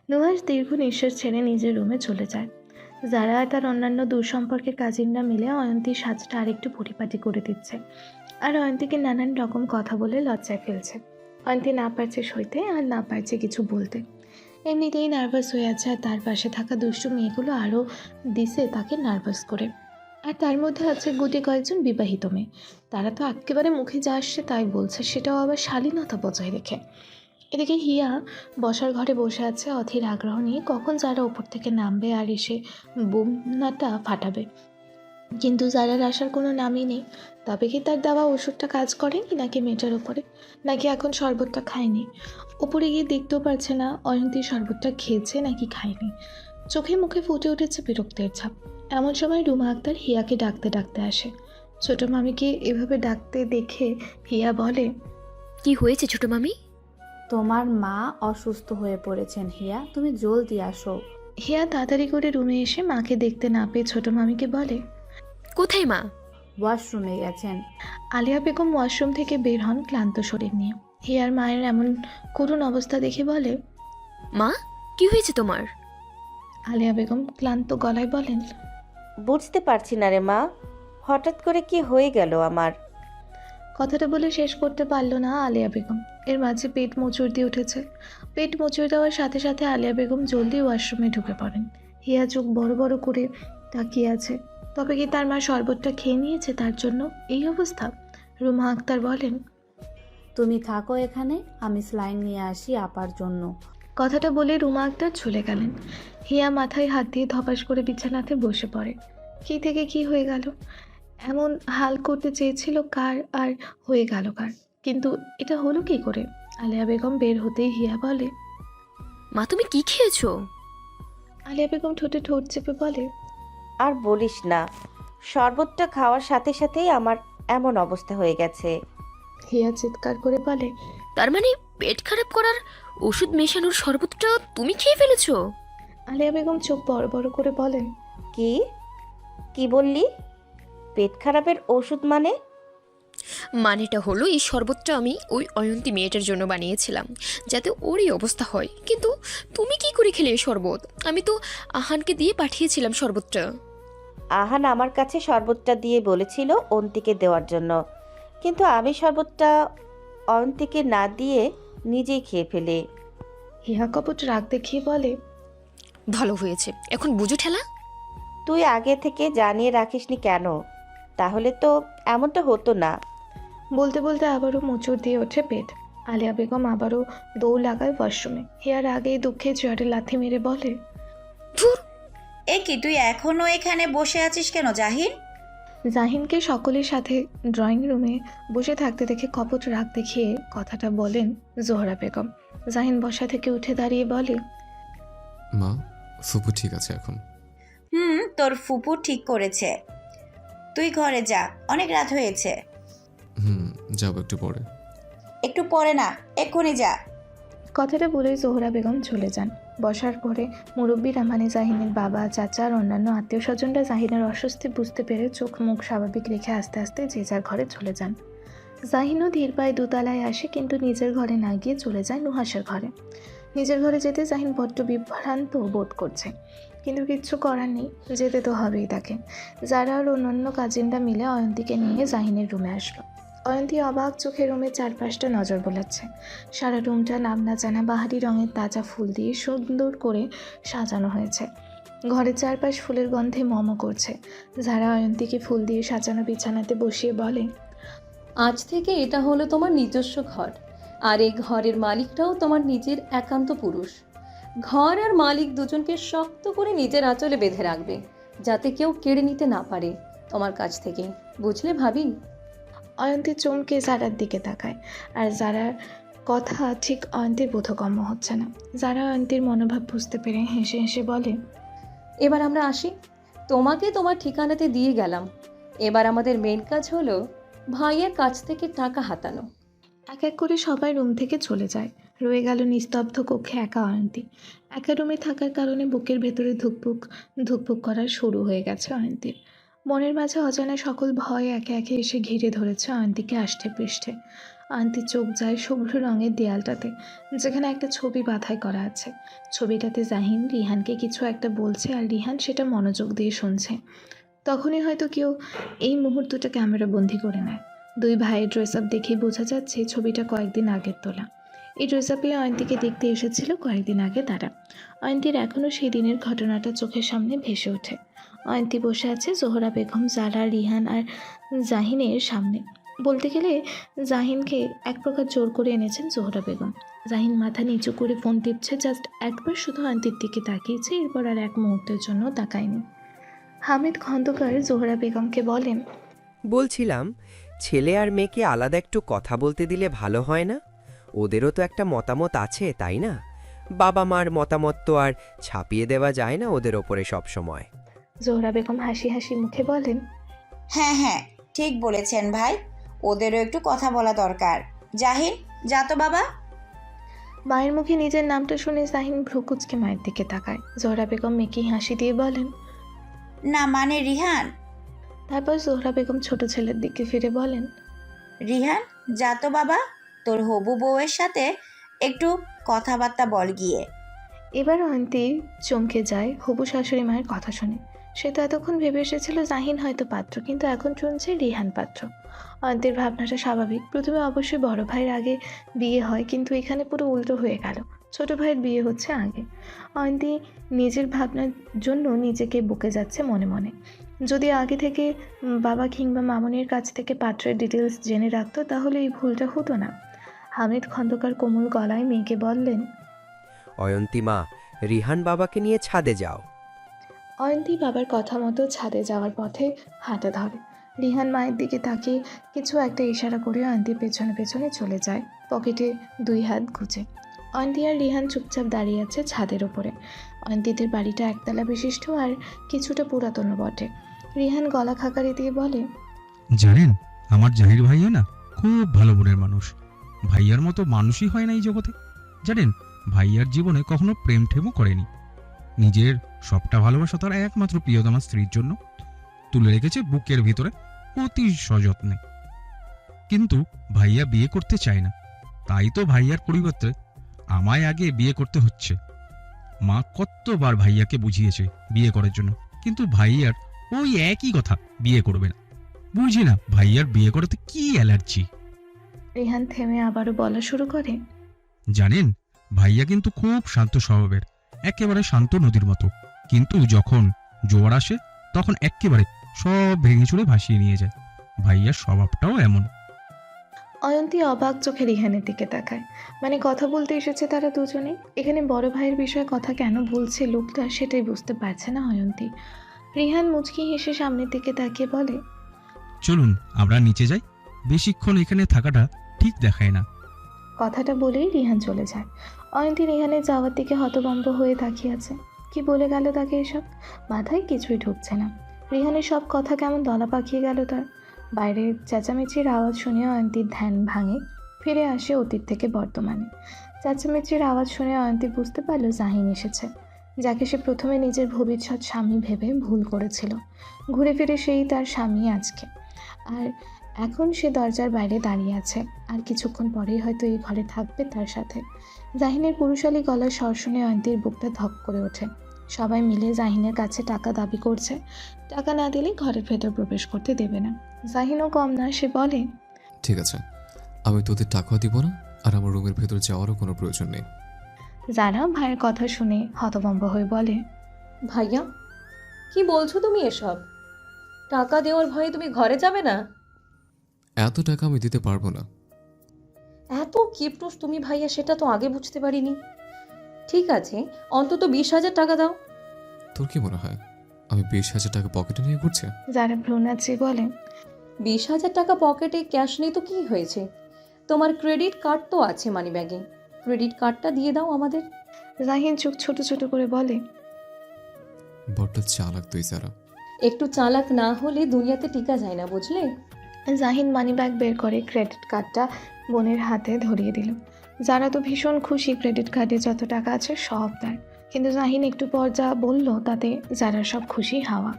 নুহাস দীর্ঘ নিঃশ্বাস ছেড়ে নিজের রুমে চলে যায়। যারা তার অন্যান্য দূর সম্পর্কের কাজিনরা মিলে অয়ন্তীর সাজটা আরেকটু পরিপাটি করে দিচ্ছে, আর অয়ন্তীকে নানান রকম কথা বলে লজ্জায় ফেলছে। অয়ন্তী না পারছে সইতে আর না পারছে কিছু বলতে। এমনিতেই নার্ভাস হয়ে আছে, আর তার পাশে থাকা দুষ্টু মেয়েগুলো আরও দিছে তাকে নার্ভাস করে। আর তার মধ্যে আছে গুটি কয়েকজন বিবাহিত মেয়ে। তারা তো একেবারে মুখে যা আসছে তাই বলছে, সেটাও আবার শালীনতা বজায় রেখে। এদিকে হিয়া বসার ঘরে বসে আছে অধীর আগ্রহ নিয়ে, কখন যারা ওপর থেকে নামবে আর এসে বোমনাটা ফাটাবে। কিন্তু যারার আসার কোনো নামই নেই। তবে কি তার দেওয়া ওষুধটা কাজ করেনি নাকি মেয়েটার ওপরে, নাকি এখন শরবতটা খায়নি? ওপরে গিয়ে দেখতেও পারছে না অয়ন্তী শরবতটা খেয়েছে নাকি খায়নি। চোখে মুখে ফুটে উঠেছে বিরক্তের ছাপ। এমন সময় রুমা আক্তার হিয়াকে ডাকতে ডাকতে আসে। ছোটো মামিকে এভাবে ডাকতে দেখে হিয়া বলে, কি হয়েছে ছোট মামি? তোমার মা অসুস্থ হয়ে পড়েছেন হিয়া, তুমি জলদি আসো। হিয়া তাড়াতাড়ি করে রুমে এসে মাকে দেখতে না পেয়ে ছোটো মামিকে বলে, কোথায় মা? ওয়াশরুমে গেছেন। আলিয়া বেগম ওয়াশরুম থেকে বের হন ক্লান্ত শরীর নিয়ে। হিয়ার মায়ের এমন করুণ অবস্থা দেখে বলে, মা কি হয়েছে তোমার? আলিয়া বেগম ক্লান্ত গলায় বলেন, বুঝতে পারছি না রে মা, হঠাৎ করে কি হয়ে গেল আমার। কথাটা বলে শেষ করতে পারল না আলিয়া বেগম। এর মাঝে পেট মোচড় দিয়ে উঠেছে। পেট মোচড় দেওয়ার সাথে সাথে আলিয়া বেগম জলদি ওয়াশরুমে ঢুকে পড়েন। হিয়া চোখ বড় বড় করে তাকিয়ে আছে। তবে কি তার মা শরবতটা খেয়ে নিয়েছে তার জন্য এই অবস্থা? রুমা আক্তার বলেন, তুমি থাকো এখানে, আমি স্লাইন নিয়ে আসি আপার জন্য। কথাটা বলে রুমা আক্তার চলে গেলেন। হিয়া মাথায় হাত দিয়ে ধপাস করে বিছানাতে বসে পড়ে। কী থেকে কি হয়ে গেল? এমন হাল করতে চেয়েছিল কার, আর হয়ে গেল কার? কিন্তু এটা হলো কি করে? আলিয়া বেগম বের হতেই হিয়া বলে, মা তুমি কি খেয়েছো? আলিয়া বেগম ঠোঁটে ঠোঁট চেপে বলে, আর বলিস না, শরবতটা খাওয়ার সাথে সাথেই আমার এমন অবস্থা হয়ে গেছে। হিয়া চিৎকার করে বলে, তার মানে পেট খারাপ করার ওষুধ মেশানোর শরবতটা তুমি খেয়ে ফেলেছো? আলিয়া বেগম চোখ বড় বড় করে বলেন, কি কি বললি? পেট খারাপের ওষুধ মানে? মানেটা হলো এই শরবতটা আমি ওই অয়ন্তী মেয়েটার জন্য বানিয়েছিলাম, যাতে ওর এই অবস্থা হয়। কিন্তু তুমি কি করে খেলে এই শরবত? আমি তো আহানকে দিয়ে পাঠিয়েছিলাম শরবতটা। আহান আমার কাছে শরবতটা দিয়ে বলেছিল অন্তিকে দেওয়ার জন্য, কিন্তু আমি শরবতটা অন্তিকে না দিয়ে নিজেই খেয়ে ফেলি। হিয়া কপট রাগ দেখিয়ে বলে, ভালো হয়েছে, এখন বুঝো ঠেলা। তুই আগে থেকে জানিয়ে রাখিসনি কেন? তাহলে তো এমনটা হতো না। বলতে বলতে আবারও মোচড় দিয়ে ওঠে পেট। আলিয়া বেগম আবারও দৌড় লাগায় ওয়াশরুমে। হিয়ার আগেই দুঃখে চেয়ারে লাথি মেরে বলে, এ কি, তুই এখনো এখানে বসে আছিস কেন জাহিন? জাহিনকে সকলের সাথে ড্রয়িং রুমে বসে থাকতে দেখে কপট রাগ দেখিয়ে কথাটা বলেন জোহরা বেগম। জাহিন বসা থেকে উঠে দাঁড়িয়ে বলে, মা, ফুপু ঠিক আছে এখন? তোর ফুপু ঠিক করেছে। তুই ঘরে যা, অনেক রাত হয়েছে। যাবো একটু পরে। একটু পরে না, এক্ষুনি যা। কথাটা বলেই জোহরা বেগম চলে যান। বসার ঘরে মুরব্বীরা মানে জাহিনের বাবা, চাচা আর অন্যান্য আত্মীয় স্বজনরা জাহিনের অস্বস্তি বুঝতে পেরে চোখ মুখ স্বাভাবিক রেখে আস্তে আস্তে যে যার ঘরে চলে যান। জাহিনও ধীর পায়ে দোতলায় আসে, কিন্তু নিজের ঘরে না গিয়ে চলে যায় নুহাসের ঘরে। নিজের ঘরে যেতে জাহিন বড্ড বিভ্রান্ত বোধ করছে, কিন্তু কিচ্ছু করার নেই, যেতে তো হবেই তাকে। যারা আর অন্যান্য কাজিনরা মিলে অয়ন্তীকে নিয়ে জাহিনের রুমে আসলো। অয়ন্তী অবাক চোখে রুমের চারপাশটা নজর বোলাচ্ছে। সারা রুমটা নাম না জানা বাহারি রঙের তাজা ফুল দিয়ে সুন্দর করে সাজানো হয়েছে। ঘরের চারপাশ ফুলের গন্ধে মম করছে। যারা অয়ন্তীকে ফুল দিয়ে সাজানো বিছানাতে বসিয়ে বলে, আজ থেকে এটা হলো তোমার নিজস্ব ঘর, আর এই ঘরের মালিকটাও তোমার নিজের একান্ত পুরুষ। ঘর আর মালিক দুজনকে শক্ত করে নিজের আঁচলে বেঁধে রাখবে, যাতে কেউ কেড়ে নিতে না পারে তোমার কাছ থেকে, বুঝলে ভাবি? অয়ন্তী চমকে যারার দিকে তাকায়, আর যারার কথা ঠিক অয়ন্তীর বোধগম্য হচ্ছে না। যারা অয়ন্তীর মনোভাব বুঝতে পেরে হেসে হেসে বলে, এবার আমরা আসি, তোমাকে তোমার ঠিকানাতে দিয়ে গেলাম। এবার আমাদের মেন কাজ হলো ভাইয়ের কাছ থেকে টাকা হাতানো। এক এক করে সবাই রুম থেকে চলে যায়। রয়ে গেল নিস্তব্ধ কক্ষে একা অয়ন্তী। একা রুমে থাকার কারণে বুকের ভেতরে ধুকপুক ধুকপুক করা শুরু হয়ে গেছে অয়ন্তীর। মনের মাঝে অজানা সকল ভয় একে একে এসে ঘিরে ধরেছে অয়ন্তীকে আষ্টে পৃষ্ঠে। অয়ন্তীর চোখ যায় শুভ্র রঙের দেয়ালটাতে, যেখানে একটা ছবি বাঁধাই করা আছে। ছবিটাতে জাহিন রিহানকে কিছু একটা বলছে, আর রিহান সেটা মনোযোগ দিয়ে শুনছে। তখনই হয়তো কেউ এই মুহূর্তটা ক্যামেরা বন্দি করে নেয়। দুই ভাইয়ের ড্রেস আপ দেখেই বোঝা যাচ্ছে ছবিটা কয়েকদিন আগের তোলা। এই ড্রেস আপে অয়ন্তীকে দেখতে এসেছিল কয়েকদিন আগে তারা। অয়ন্তীর এখনও সেই দিনের ঘটনাটা চোখের সামনে ভেসে ওঠে। অয়ন্তী বসে আছে জোহরা বেগম, জারা, রিহান আর জাহিনের সামনে। বলতে গেলে জাহিনকে এক প্রকার জোর করে এনেছেন জোহরা বেগম। জাহিন মাথা নিচু করে ফোন টিপছে, জাস্ট একবার শুধু অয়ন্তীর দিকে তাকিয়েছে, এরপর আর এক মুহূর্তের জন্য তাকায়নি। হামিদ খন্দকার জোহরা বেগমকে বলেন, বলছিলাম, ছেলে আর মেয়েকে আলাদা একটু কথা বলতে দিলে ভালো হয় না? ওদেরও তো একটা মতামত আছে, তাই না? বাবা মার মতামত তো আর ছাপিয়ে দেওয়া যায় না ওদের ওপরে সব সময়। জোহরা বেগম হাসি হাসি মুখে বলেন, হ্যাঁ হ্যাঁ, ঠিক বলেছেন ভাই, ওদেরও একটু কথা বলা দরকার। জাহিন, যা তো বাবা। মায়ের মুখে নিজের নামটা শুনে জাহিন ভ্রুকুচকে মায়ের দিকে তাকায়। জোহরা বেগম মেকি হাসি দিয়ে বলেন, না মানে রিহান। তারপর জোহরা বেগম ছোট ছেলের দিকে ফিরে বলেন, রিহান, যা তো বাবা, তোর হবু বউয়ের সাথে একটু কথাবার্তা বল গিয়ে। এবার অয়ন্তী চমকে যায় হবু শাশুড়ি মায়ের কথা শুনে। সে তো এতক্ষণ ভেবে এসেছিল জাহিন হয়তো পাত্র, কিন্তু এখন শুনছে রিহান পাত্র। অয়ন্তীর ভাবনাটা স্বাভাবিক। প্রথমে অবশ্যই বড় ভাইয়ের আগে বিয়ে হয়, কিন্তু এখানে পুরো উল্টো হয়ে গেল, ছোট ভাইয়ের বিয়ে হচ্ছে আগে। অয়ন্তী নিজের ভাবনার জন্য নিজেকে বকে যাচ্ছে মনে মনে। যদি আগে থেকে বাবা কিংবা মামনির কাছ থেকে পাত্রের ডিটেলস জেনে রাখতো, তাহলে এই ভুলটা হতো না। হামিদ খন্দকার কোমল গলায় মেয়েকে বললেন, অয়ন্তী মা, রিহান বাবাকে নিয়ে ছাদে যাও। অয়ন্তী বাবার কথা মতো ছাদে যাওয়ার পথে হাঁটা ধরে। রিহান মায়ের দিকে তাকিয়ে কিছু একটা ইশারা করে অয়ন্তীর পেছনে পেছনে চলে যায়, পকেটে দুই হাত গুজে। অয়ন্তী আর রিহান চুপচাপ দাঁড়িয়ে আছে ছাদের ওপরে। অয়ন্তীদের বাড়িটা একতলা বিশিষ্ট আর কিছুটা পুরাতন বটে। রিহান গলা খাকারি দিয়ে বলে, জানেন, আমার জাহির ভাইয়া না খুব ভালো মনের মানুষ। ভাইয়ার মতো মানুষই হয় না এই জগতে। জানেন, ভাইয়ার জীবনে কখনো প্রেম ঠেমও করেনি। নিজের সবটা ভালোবাসা তার একমাত্র প্রিয়তমা স্ত্রীর জন্য তুলে রেখেছে বুকের ভিতরে অতি সযত্নে। কিন্তু ভাইয়া বিয়ে করতে চায় না, তাই তো ভাইয়ার পরিবর্তে আমায় আগে বিয়ে করতে হচ্ছে। মা কতবার ভাইয়াকে বুঝিয়েছে বিয়ে করার জন্য, কিন্তু ভাইয়ার ওই একই কথা, বিয়ে করবে না। বুঝি না ভাইয়ার বিয়ে করাতে কি অ্যালার্জি। রিহান থেমে আবারও বলা শুরু করে। জানেন, ভাইয়া কিন্তু খুব শান্ত স্বভাবের, একেবারে শান্ত নদীর মতো, কিন্তু যখন জোয়ার আসে তখন একেবারে সব ভেঙে চুরে ভাসিয়ে নিয়ে যায়। ভাইয়ার স্বভাবটাও এমন। অয়ন্তী অবাক চোখে রিহানের দিকে তাকায়। মানে কথা বলতে এসেছে তারা দুজনে, এখানে বড় ভাইয়ের বিষয়ে কথা কেন বলছে লোকটা সেটাই বুঝতে পারছে না অয়ন্তী। রিহান মুচকি হেসে সামনের দিকে তাকিয়ে বলে, চলুন আমরা নিচে যাই, বেশিক্ষণ এখানে থাকাটা ঠিক দেখায় না। কথাটা বলেই রিহান চলে যায়। অয়ন্তী রিহানের যাওয়ার দিকে হতভম্ব হয়ে তাকিয়ে আছে। কি বলে গেল তাকে এসব? মাথায় কিছুই ঢুকছে না। রিহানের সব কথা কেমন দলা পাকিয়ে গেল তার। বাইরে চেঁচামেচির আওয়াজ শুনে অয়ন্তীর ধ্যান ভাঙে, ফিরে আসে অতীত থেকে বর্তমানে। চেঁচামেচির আওয়াজ শুনে অয়ন্তী বুঝতে পারল জাহিন এসেছে, যাকে সে প্রথমে নিজের ভবিষ্যৎ স্বামী ভেবে ভুল করেছিল। ঘুরে ফিরে সেই তার স্বামী আজকে, আর এখন সে দরজার বাইরে দাঁড়িয়ে আছে। আর কিছুক্ষণ পরেই হয়তো এই ঘরে থাকবে তার সাথে। জাহিনের পুরুষালী গলার স্বর শুনে অয়ন্তীর বুকটা ধক করে ওঠে। সবাই মিলে জাহিনের কাছে টাকা দাবি করছে, টাকা না দিলে ঘরের ভেতর প্রবেশ করতে দেবে না। জাহিনও কম না, সে বলে, ঠিক আছে, আমি তোদের টাকাও দিব না, আর আমার রুমের ভেতর যাওয়ারও কোনো প্রয়োজন নেই। যারা ভাইয়ের কথা শুনে হতভম্ব হয়ে বলে, ভাইয়া কি বলছো তুমি এসব? টাকা দেওয়ার ভয়ে তুমি ঘরে যাবে না? এত টাকা আমি দিতে পারবো না। এত কিপটুস তুমি ভাইয়া, সেটা তো আগে বুঝতে পারিনি। ঠিক আছে, অন্তত 20,000 টাকা দাও। তোর কি মনে হয় আমি 20,000 টাকা পকেটে নিয়ে ঘুরছি? যারা ভ্রুনাচি বলে, 20,000 টাকা পকেটে ক্যাশ নেই তো কি হয়েছে? তোমার ক্রেডিট কার্ড তো আছে মানি ব্যাগে, ক্রেডিট কার্ডটা দিয়ে দাও আমাদের। জাহিন চোখ ছোট ছোট করে বলে, বড্ড চালাক তুই যারা। একটু চালাক না হলে দুনিয়াতে টিকা যায় না, বুঝলে? জাহিন মানি ব্যাগ বের করে ক্রেডিট কার্ডটা বোনের হাতে ধরিয়ে দিল। যারা তো ভীষণ খুশি, ক্রেডিট কার্ডে যত টাকা আছে সব দেয়। কিন্তু জাহিন একটু পর যা বলল তাতে যারা সব খুশি হাওয়া।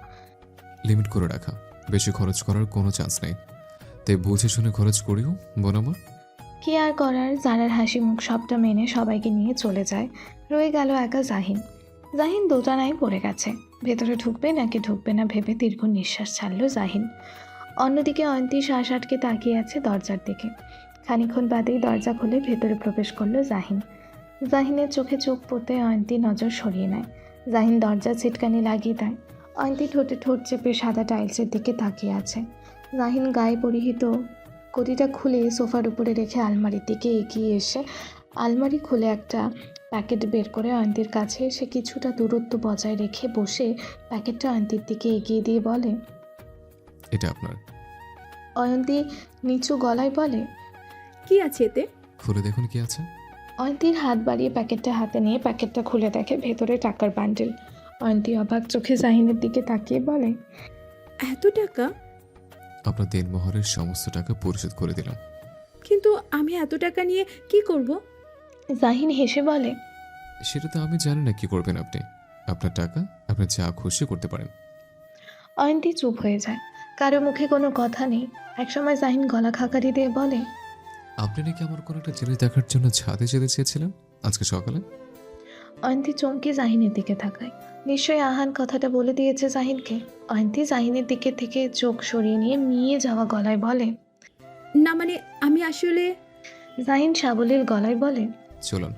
লিমিট করে রাখা, বেশি খরচ করার কোনো চান্স নেই, তাই বুঝে শুনে খরচ করিও বোন আমার। কি আর করার, যারার হাসি মুখ সবটা মেনে সবাইকে নিয়ে চলে যায়। রয়ে গেল একা জাহিন। জাহিন দোটানায় পড়ে গেছে, ভেতরে ঢুকবে নাকি ঢুকবে না ভেবে দীর্ঘ নিঃশ্বাস ছাড়ল জাহিন। অন্যদিকে অয়ন্তী শ্বাস আটকে তাকিয়ে আছে দরজার দিকে। খানিকক্ষণ বাদেই দরজা খুলে ভেতরে প্রবেশ করলো জাহিন। জাহিনের চোখে চোখ পড়তে অয়ন্তী নজর সরিয়ে নেয়। জাহিন দরজা ছিটকানি লাগিয়ে দেয়। অয়ন্তী ঠোঁটে ঠোঁট চেপে সাদা টাইলসের দিকে তাকিয়ে আছে। জাহিন গায়ে পরিহিত কোটিটা খুলে সোফার উপরে রেখে আলমারির দিকে এগিয়ে এসে আলমারি খুলে একটা প্যাকেট বের করে অয়ন্তীর কাছে এসে কিছুটা দূরত্ব বজায় রেখে বসে প্যাকেটটা অয়ন্তীর দিকে এগিয়ে দিয়ে বলে, এটা আপনার। অয়ন্তী নিচু গলায় বলে, কি আছে এতে? খুলে দেখুন কি আছে। অয়ন্তীর হাত বাড়িয়ে প্যাকেটটা হাতে নিয়ে প্যাকেটটা খুলে দেখে ভেতরে টাকার বান্ডেল। অয়ন্তী অবাক চোখে জাহিনের দিকে তাকিয়ে বলে, এত টাকা? আপনার দিনমোহরের সমস্ত টাকা পরিশোধ করে দিলাম। কিন্তু আমি এত টাকা নিয়ে কি করব? জাহিন হেসে বলে, সেটা তো আমি জানি না কি করবেন আপনি। আপনার টাকা আপনি যা খুশি করতে পারেন। অয়ন্তী চুপ হয়ে যায়, কারো মুখে কোনো কথা নেই। একসময় জাহিন গলা খাকারি দিয়ে বলে, আপনি নাকি আমার কোনো একটা জিনিস দেখার জন্য ছাদে যেতে চেয়েছিলেন আজকে সকালে? অয়ন্তী চমকে জাহিনের দিকে তাকায়। নিশ্চয়ই আহান কথাটা বলে দিয়েছে জাহিনকে। অয়ন্তী জাহিনের দিকে থেকে চোখ সরিয়ে নিয়ে মিয়ে যাওয়া গলায় বলে, না মানে আমি আসলে। জাহিন সাবলীল গলায় বলে, চলুন।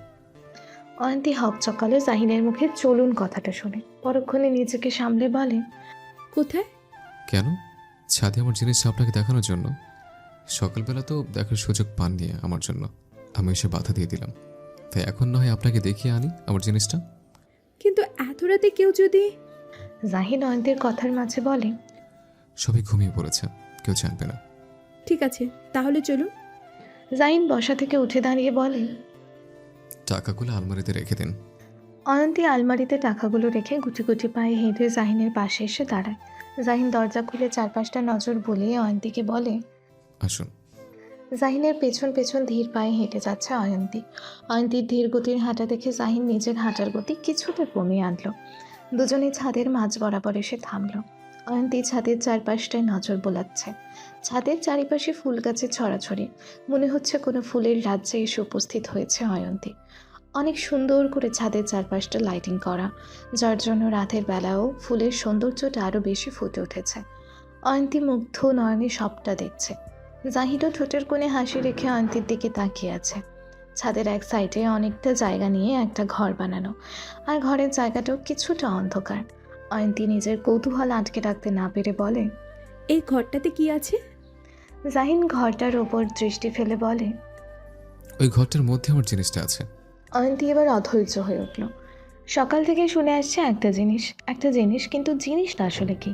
অয়ন্তী হকচকালো জাহিনের মুখে চলুন কথাটা শুনে। পরক্ষণে নিজেকে সামলে বলে, কোথায়? কেন? ছাদে আমার জিনিস আপনাকে দেখানোর জন্য। সকালবেলা তো দেখার সুযোগ পাননি আমার জন্য, আমি এসে বাধা দিয়ে দিলাম। তাই এখন না হয় আপনাকে দেখিয়ে আনি আমার জিনিসটা। কিন্তু এত রাতে কেউ যদি। জাহিন অয়ন্তীর কথার মাঝে বলে, সবাই ঘুমিয়ে পড়েছে, কেউ জানবে না। ঠিক আছে, তাহলে চলুন। জাহিন বসা থেকে উঠে দাঁড়িয়ে বলে, টাকাগুলো আলমারিতে রেখে দিন। অয়ন্তী আলমারিতে টাকাগুলো রেখে গুটি গুটি পায়ে হেঁটে জাহিনের পাশে এসে দাঁড়ায়। জাহিন দরজা খুলে চারপাশটা নজর বুলিয়ে অয়ন্তীকে বলে, আসুন। জাহিনের পেছন পেছন ধীর পায়ে হেঁটে যাচ্ছে অয়ন্তী। অয়ন্তীর ধীর গতির হাঁটা দেখে জাহিন নিজের হাঁটার গতি কিছুটা কমিয়ে আনলো। দুজনে ছাদের মাঝ বরাবর এসে থামল। অয়ন্তী ছাদের চারপাশটায় নজর বোলাচ্ছে। ছাদের চারিপাশে ফুল গাছে ছড়াছড়ি, মনে হচ্ছে কোনো ফুলের রাজ্যে এসে উপস্থিত হয়েছে অয়ন্তী। অনেক সুন্দর করে ছাদের চারপাশটা লাইটিং করা, যার জন্য রাতের বেলাও ফুলের সৌন্দর্যটা আরও বেশি ফুটে উঠেছে। অয়ন্তী মুগ্ধ নয়নে সবটা দেখছে। জাহিদও ঠোঁটের কোণে হাসি রেখে অয়ন্তীর দিকে তাকিয়ে আছে। ছাদের এক সাইডে অনেকটা জায়গা নিয়ে একটা ঘর বানানো, আর ঘরের জায়গাটাও কিছুটা অন্ধকার। অয়ন্তী নিজের কৌতূহল আটকে রাখতে না পেরে বলে, এই ঘরটাতে কি আছে? জাহিন ঘরটার ওপর দৃষ্টি ফেলে বলে, ওই ঘরটার মধ্যে আমার জিনিসটা আছে। অয়ন্তী এবার অধৈর্য হয়ে উঠল। সকাল থেকে শুনে আসছে একটা জিনিস, কিন্তু জিনিসটা আসলে কি?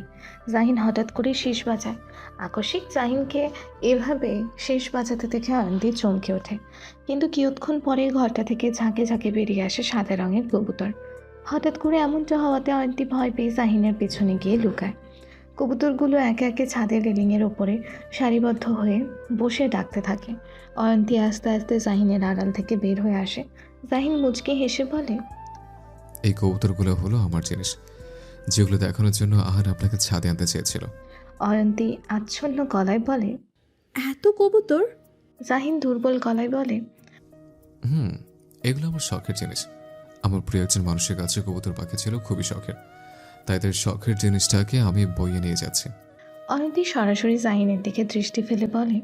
জাহিন হঠাৎ করে শীষ বাজায়। আকস্মিক জাহিনকে এভাবে শীষ বাজাতে দেখে অয়ন্তী চমকে ওঠে। কিন্তু কিয়ৎক্ষণ পরে ঘরটা থেকে ঝাঁকে ঝাঁকে বেরিয়ে আসে সাদা রঙের কবুতর। হঠাৎ করে এমনটা হওয়াতে অয়ন্তী ভয় পেয়ে জাহিনের পেছনে গিয়ে লুকায়। কবুতরগুলো একে একে ছাদের রেলিংয়ের ওপরে সারিবদ্ধ হয়ে বসে ডাকতে থাকে। অয়ন্তী আস্তে আস্তে জাহিনের আড়াল থেকে বের হয়ে আসে। জাহিন মুচকে হেসে বলে, এই কবুতরগুলো হলো আমার জিনিস, যেগুলো দেখানোর জন্য আহার আপনাকে ছাদে আনতে চেয়েছিল। অয়ন্তী আচ্ছন্ন গলায় বলে, এত কবুতর? জাহিন দুর্বল গলায় বলে, এগুলো আমার শখের জিনিস। আমার প্রিয় একজন মানুষের কাছে কবুতর পাখি ছিল খুবই শখের, তাই তার শখের জিনিসটাকে আমি বইয়ে নিয়ে যাচ্ছি। অয়ন্তী সরাসরি জাহিনের দিকে দৃষ্টি ফেলে বলে,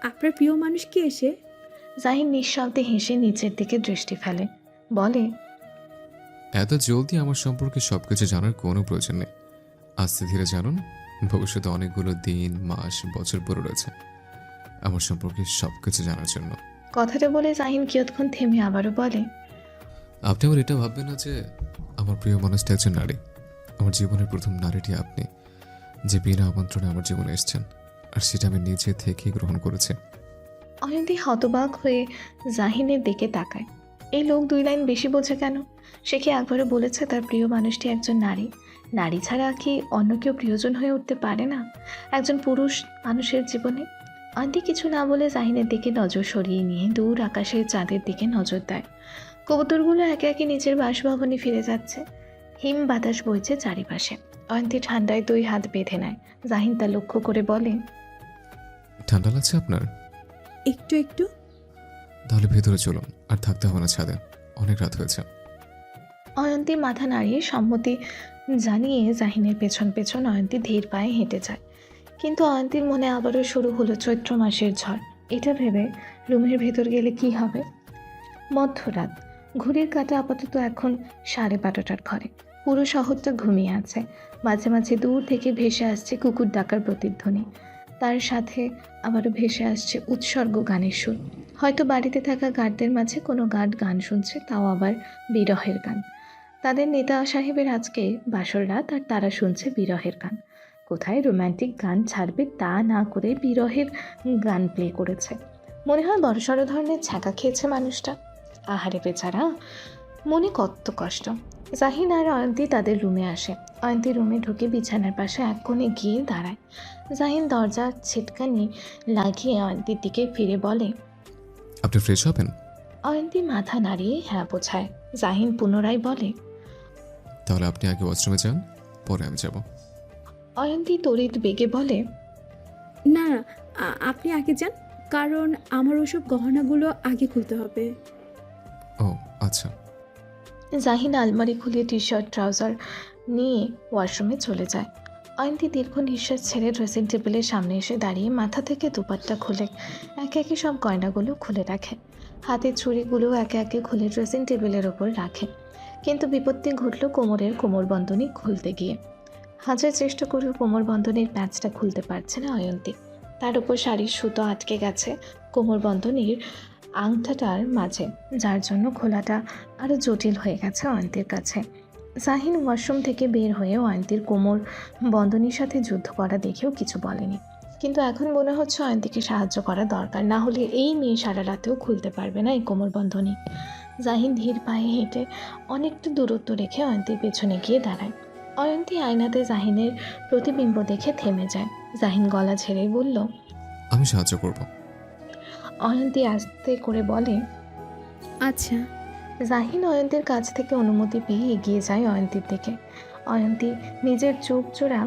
আপনার প্রিয় মানুষ কি এসে? জাহিন নিঃশব্দে হেসে নিচের দিকে দৃষ্টি ফেলে, বলে, এত জলদি আমার সম্পর্কে সবকিছু জানার কোনো প্রয়োজন নেই। আস্তে ধীরে জানুন, ভবিষ্যতে অনেকগুলো দিন, মাস, বছর পরে রয়েছে আমার সম্পর্কে সবকিছু জানার জন্য। কথাটা বলে জাহিন কিয়ৎক্ষণ থেমে আবারও বলে, আপনি আবার এটা ভাববেন না যে আমার প্রিয় মানুষটা একজন নারী। আমার জীবনের প্রথম নারীটি আপনি, যে বিনা আমন্ত্রণে আমার জীবনে এসেছেন, আর সেটা আমি নিজে থেকেই গ্রহণ করেছি। অয়ন্তী হতবাক হয়ে জাহিনের দিকে তাকায়। এই লোক 2 লাইন বেশি বোঝে কেন? সে কি একবারও বলেছে তার প্রিয় মানুষটি একজন নারী? নারী ছাড়া কি অন্য কেউ প্রিয়জন হয়ে উঠতে পারে না একজন পুরুষ মানুষের জীবনে? অয়ন্তী কিছু না বলে জাহিনের দিকে নজর সরিয়ে নিয়ে দূর আকাশের চাঁদের দিকে নজর দেয়। কবুতরগুলো একে একে নিজের বাসভবনে ফিরে যাচ্ছে। হিম বাতাস বইছে চারিপাশে। অয়ন্তী ঠান্ডায় 2 হাত বেঁধে নেয়। জাহিন তা লক্ষ্য করে বলে, ঠান্ডা লাগছে আপনার? একটু একটু। তাহলে ভেতরে চলুন, আর থাকতে হবে না ছাদে, অনেক রাত হয়েছে। অয়ন্তী মাথা নাড়িয়ে সম্মতি জানিয়ে জাহিনের পেছন পেছন অয়ন্তী ধীর পায়ে হেঁটে যায়। কিন্তু অয়ন্তীর মনে আবারও শুরু হলো চৈত্র মাসের ঝড়। এটা ভেবে রুমের ভেতর গেলে কি হবে? মধ্যরাত, ঘড়ির কাঁটা আপাতত এখন 12:30টার ঘরে। পুরো শহরটা ঘুমিয়ে আছে। মাঝে মাঝে দূর থেকে ভেসে আসছে কুকুর ডাকার প্রতিধ্বনি। তার সাথে আবারও ভেসে আসছে উৎসর্গ গানের সুর। হয়তো বাড়িতে থাকা গার্ডদের মাঝে কোনো গার্ড গান শুনছে, তাও আবার বিরহের গান। তাদের নেতা সাহেবের আজকে বাসর রাত, আর তারা শুনছে বিরহের গান। কোথায় রোম্যান্টিক গান ছাড়বে তা না করে বিরহের গান প্লে করেছে। মনে হয় বড়সড় ধরনের ছ্যাঁকা খেয়েছে মানুষটা। আহারে বেচারা, মনে কত কষ্ট। জাহিন আর অয়ন্তী তাদের রুমে আসে। অয়ন্তী রুমে ঢুকে বিছানার পাশে এক কোণে গিয়ে দাঁড়ায়। জাহিন দরজার ছিটকানি লাগিয়ে অয়ন্তীর দিকে ফিরে বলে, আপনি ফ্রেশ হবেন? অয়ন্তী মাথা নাড়িয়ে হ্যাঁ বোঝায়। জাহিন পুনরায় বলে, তাহলে আপনি আগে ওয়াশরুমে যান, পরে আমি যাব। অয়ন্তী তড়িৎ বেগে বলে, না, আপনি আগে যান, কারণ আমার ওসব গহনাগুলো আগে খুলতে হবে। ও আচ্ছা। জাহিন আলমারি খুলে টি-শার্ট ট্রাউজার নিয়ে ওয়াশরুমে চলে যায়। অয়ন্তী দীর্ঘ নিঃশ্বাস ছেড়ে ড্রেসিং টেবিলের সামনে এসে দাঁড়িয়ে মাথা থেকে দুপাট্টা খুলে একে একে সব গয়নাগুলো খুলে রাখে। হাতের ছুরিগুলো একে একে খুলে ড্রেসিং টেবিলের ওপর রাখে। কিন্তু বিপত্তি ঘটল কোমরের কোমরবন্ধনী খুলতে গিয়ে। হাজার চেষ্টা করেও কোমরবন্ধনীর প্যাঁচটা খুলতে পারছে না অয়ন্তী। তার উপর শাড়ির সুতো আটকে গেছে কোমরবন্ধনীর আংটাটার মাঝে, যার জন্য খোলাটা আরও জটিল হয়ে গেছে অয়ন্তীর কাছে। জাহিন ওয়াশরুম থেকে বের হয়ে অয়ন্তীর কোমর বন্ধনীর সাথে যুদ্ধ করা দেখেও কিছু বলেনি। কিন্তু এখন মনে হচ্ছে অয়ন্তীকে সাহায্য করা দরকার, না হলে এই মেয়ে সারা রাতেও খুলতে পারবে না এই কোমরবন্ধনী। জাহিন ধীর পায়ে হেঁটে অনেকটা দূরত্ব রেখে অয়ন্তীর পেছনে গিয়ে দাঁড়ায়। অয়ন্তী আয়নাতে জাহিনের প্রতিবিম্ব দেখে থেমে যায়। জাহিন গলা ছেড়ে বলল, আমি সাহায্য করব। অয়ন্তী আস্তে করে বলে, আচ্ছা। জাহিন অয়ন্তীর কাছ থেকে অনুমতি পেয়ে এগিয়ে যায় অয়ন্তীর দিকে। অয়ন্তী নিজের চোখ জোড়া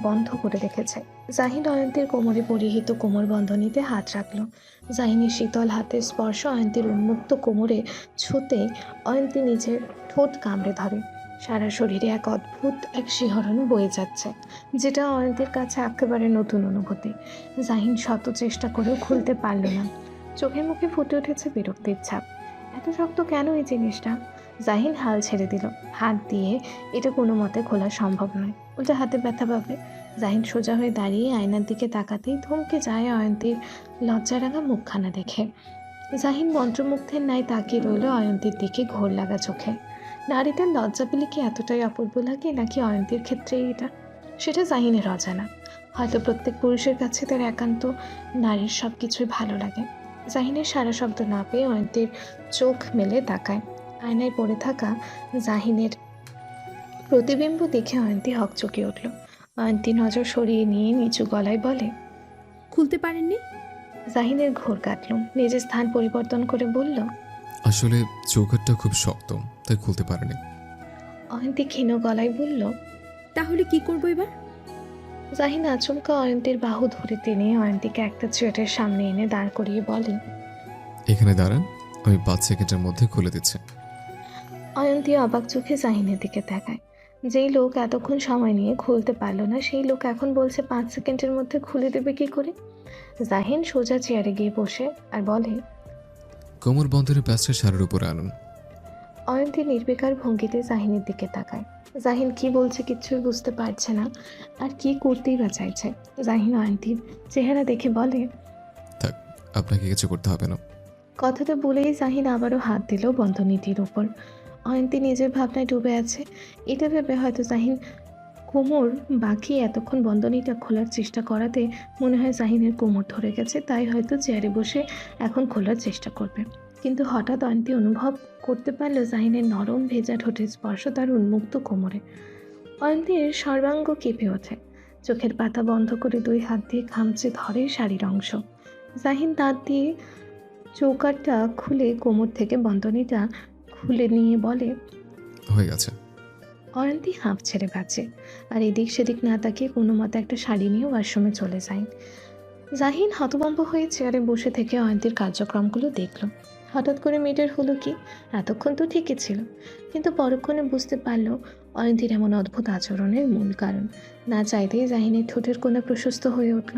বন্ধ করে রেখেছে। জাহিন অয়ন্তীর কোমরে পরিহিত কোমর বন্ধনীতে হাত রাখল। জাহিনের শীতল হাতের স্পর্শ অয়ন্তীর উন্মুক্ত কোমরে ছুঁতে অয়ন্তী নিজের ঠোঁট কামড়ে ধরে। সারা শরীরে এক অদ্ভুত এক শিহরণ বয়ে যাচ্ছে, যেটা অয়ন্তীর কাছে একেবারে নতুন অনুভূতি। জাহিন শত চেষ্টা করেও খুলতে পারল না। চোখের মুখে ফুটে উঠেছে বিরক্তির ছাপ। এত শক্ত কেন এই জিনিসটা? জাহিন হাল ছেড়ে দিল। হাত দিয়ে এটা কোনো মতে খোলা সম্ভব নয়, ওটা হাতে ব্যথা পাবে। জাহিন সোজা হয়ে দাঁড়িয়ে আয়নার দিকে তাকাতেই থমকে যায় অয়ন্তীর লজ্জারাঙা মুখখানা দেখে। জাহিন মন্ত্রমুগ্ধের ন্যায় তাকিয়ে রইল অয়ন্তীর দিকে ঘোর লাগা চোখে। নারীদের লজ্জা পেলে কি এতটাই অপূর্ব লাগে, নাকি অয়ন্তীর ক্ষেত্রে এটা? সেটা জাহিনের অজানা। হয়তো প্রত্যেক পুরুষের কাছে তার একান্ত নারীর সব কিছুই ভালো লাগে। জাহিনের সারা শব্দ না পেয়ে অয়ন্তীর চোখ মেলে তাকায়। আয়নায় পড়ে থাকা জাহিনের প্রতিবিম্ব দেখে অয়ন্তী হকচকে উঠল। অয়ন্তী নজর সরিয়ে নিয়ে নিচু গলায় বলে, খুলতে পারেননি? জাহিনের ঘোর কাটল। নিজের স্থান পরিবর্তন করে বলল, আসলে চৌকাঠটা খুব শক্ত, তাই খুলতে পারেনি। অয়ন্তী ক্ষীণ গলায় বলল, তাহলে কি করবো এবার? জাহিন আচমকা অয়ন্তীর বাহু ধরে টেনে অয়ন্তীকে একটা চেয়ারের সামনে এনে দাঁড় করিয়ে বলে, এখানে দাঁড়ান, আমি 5 সেকেন্ডের মধ্যে খুলে দিচ্ছি। অয়ন্তী অবাক চোখে জাহিনের দিকে তাকায়। যেই লোক এতক্ষণ সময় নিয়ে খুলতে পারলো না, সেই লোক এখন বলছে 5 সেকেন্ডের মধ্যে খুলে দেবে কি করে? জাহিন সোজা চেয়ারে গিয়ে বসে আর বলে, কোমর বন্ধনের প্যাচটা শাড়ির উপরে আনুন। অয়ন্তী নির্বিকার ভঙ্গিতে জাহিনের দিকে তাকায়। জাহিন কি বলছে কিচ্ছুই বুঝতে পারছে না, আর কি করতেই বা চাইছে। জাহিন অয়ন্তীর চেহারা দেখে বলে, থাক, আপনাকে কিছু করতে হবে না। কথাটা বলেই জাহিন আবারও হাত দিল বন্ধনীটির উপর। অয়ন্তী নিজের ভাবনায় ডুবে আছে। এটা ভেবে হয়তো জাহিন কোমর বাকি এতক্ষণ বন্ধনীটা খোলার চেষ্টা করাতে মনে হয় জাহিনের কোমর ধরে গেছে, তাই হয়তো চেয়ারে বসে এখন খোলার চেষ্টা করবে। কিন্তু হঠাৎ অয়ন্তী অনুভব করতে পারল জাহিনের নরম ভেজা ঠোঁটের স্পর্শ তার উন্মুক্ত কোমরে। অয়ন্তীর সর্বাঙ্গ কেঁপে ওঠে। চোখের পাতা বন্ধ করে 2 হাত দিয়ে খামচে ধরে শাড়ির অংশ। জাহিন দাঁত দিয়ে চৌকাঠটা খুলে কোমর থেকে বন্ধনীটা খুলে নিয়ে বলে, হয়ে গেছে। অয়ন্তী হাঁপ ছেড়ে বাঁচে, আর এদিক সেদিক না তাকিয়ে কোনো মতে একটা শাড়ি নিয়ে ওয়াশরুমে চলে যায়। জাহিন হতভম্ব হয়ে চেয়ারে বসে থেকে অয়ন্তীর কার্যক্রমগুলো দেখল। হঠাৎ করে মেয়েটার হলো কি? এতক্ষণ তো ঠিকই ছিল, কিন্তু পরক্ষণে বুঝতে পারল অয়ন্তীর এমন অদ্ভুত আচরণের মূল কারণ। না চাইতেই জাহিনের ঠোঁটের কোণা প্রশস্ত হয়ে উঠল।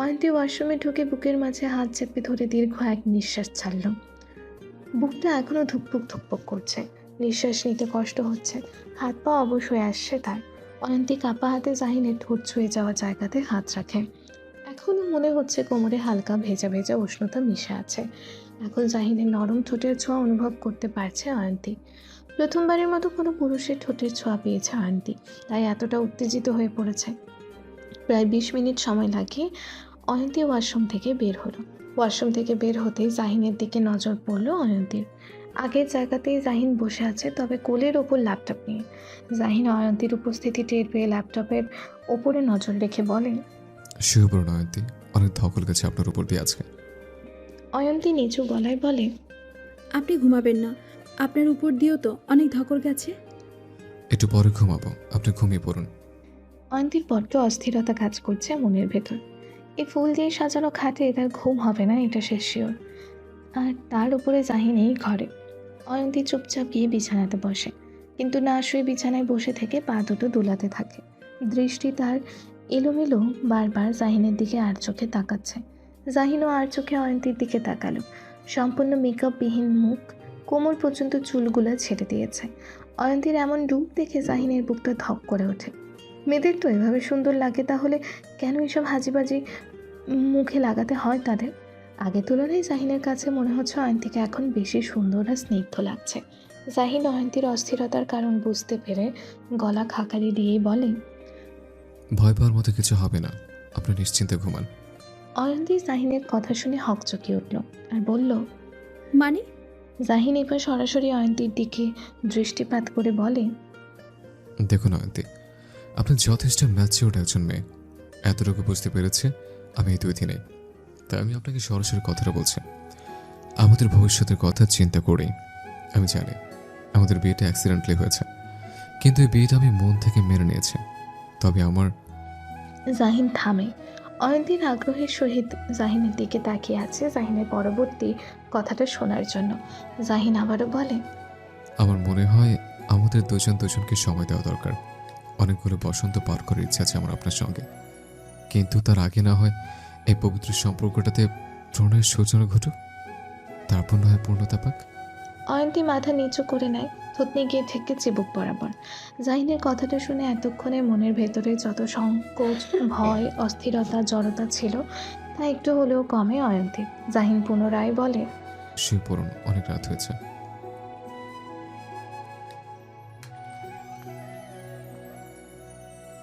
অয়ন্তী ওয়াশরুমে ঢুকে বুকের মাঝে হাত চেপে ধরে দীর্ঘ এক নিঃশ্বাস ছাড়ল। বুকটা এখনও ধুকপুক ধুকপুক করছে, নিঃশ্বাস নিতে কষ্ট হচ্ছে, হাত পা অবশ হয়ে আসছে তার। অয়ন্তী কাপা হাতে জাহিনের ঠোঁট ছুঁয়ে যাওয়া জায়গাতে হাত রাখে। এখনও মনে হচ্ছে কোমরে হালকা ভেজা ভেজা উষ্ণতা মিশে আছে। এখন জাহিনের নরম ঠোঁটের ছোঁয়া অনুভব করতে পারছে অয়ন্তী। প্রথমবারের মতো কোনো পুরুষের ঠোঁটের ছোঁয়া পেয়েছে অয়ন্তী, তাই এতটা উত্তেজিত হয়ে পড়েছে। প্রায় 20 মিনিট সময় লাগিয়ে অয়ন্তী ওয়াশরুম থেকে বের হলো। ওয়াশরুম থেকে বের হতেই জাহিনের দিকে নজর পড়ল অয়ন্তীর। আগের জায়গাতেই জাহিন বসে আছে, তবে কোলের ওপর ল্যাপটপ নিয়ে। জাহিন অয়ন্তীর উপস্থিতি টের পেয়ে ল্যাপটপের ওপরে নজর রেখে বলে, শুভ্র অয়ন্তী, অনেক ধকল গেছে আপনার উপর দিয়ে আজকে। অয়ন্তী নিচু গলায় বলে, আপনি ঘুমাবেন না? আপনার উপর দিয়েও তো অনেক ধকল গেছে। একটু পরে ঘুমাবো, আপনি ঘুমিয়ে পড়ুন। অয়ন্তীর বড্ড অস্থিরতা কাজ করছে মনের ভেতর। এই ফুল দিয়ে সাজানো খাটে তার ঘুম হবে না, এটা সে শিওর। আর তার উপরে জাহিন এই ঘরে। অয়ন্তী চুপচাপ গিয়ে বিছানাতে বসে, কিন্তু না শুয়ে বিছানায় বসে থেকে পা দুটো দুলাতে থাকে। দৃষ্টি তার এলোমেলো, বারবার জাহিনের দিকে আর চোখে তাকাচ্ছে। জাহিনও আর চোখে অয়ন্তীর দিকে তাকালো। সম্পূর্ণ মেকআপবিহীন মুখ, কোমর পর্যন্ত চুলগুলো ছেড়ে দিয়েছে। অয়ন্তীর এমন রূপ দেখে জাহিনের বুকটা ধক করে ওঠে। মেয়েদের তো এভাবে সুন্দর লাগে, তাহলে কেন এসব হাজিবাজি মুখে লাগাতে হয় তাদের? আগের তুলনায় জাহিনের কাছে মনে হচ্ছে অয়ন্তীকে এখন বেশি সুন্দর আর স্নিগ্ধ লাগছে। জাহিন অয়ন্তীর অস্থিরতার কারণ বুঝতে পেরে গলা খাকারি দিয়েই বলে, ভয় পাওয়ার মতো কিছু হবে না, আপনি নিশ্চিন্তে ঘুমান। অয়ন্তী জাহিনের কথা শুনে হকচকিয়ে উঠল আর বলল, মানে? জাহিন এবার সরাসরি অয়ন্তীর দিকে দৃষ্টিপাত করে বলে, দেখুন অয়ন্তী, আপনি যথেষ্ট ম্যাচিওর্ড একজন মেয়ে, এতটুকু বুঝতে পেরেছে আমি এই 2 দিনে। তাই আমি আপনাকে সরাসরি কথাটা বলছি। আমাদের ভবিষ্যতের কথা চিন্তা করেই আমি জানি আমাদের বিয়েটা অ্যাক্সিডেন্টলি হয়েছে, কিন্তু এই বিয়েটা আমি মন থেকে মেনে নিয়েছি। তবে আমার জাহিন থামে। অয়ন্তীর আগ্রহের সহিত জাহিনের দিকে তাকিয়ে আছে জাহিনের পরবর্তী কথাটা শোনার জন্য। জাহিন আবারও বলে, আমার মনে হয় আমাদের দুজন দুজনকে সময় দেওয়া দরকার। অনেকগুলো বসন্ত পার করার ইচ্ছা আছে আমার আপনার সঙ্গে, কিন্তু তার আগে না হয় এই পবিত্র সম্পর্কটাতে প্রণয়ের সূচনা ঘটুক, তারপর না হয় পূর্ণতা পাক। অয়ন্তী মাথা নিচু করে নেয়, থুতনি গিয়ে ঠেকে চিবুক বরাবর। জাহিনের কথাটা শুনে এতক্ষণে মনের ভেতরে যত সংকোচ, ভয়, অস্থিরতা, জড়তা ছিল তা একটু হলেও কমে অয়ন্তীর। জাহিন পুনরায় বলে, শুয়ে পড়ুন, অনেক রাত হয়েছে।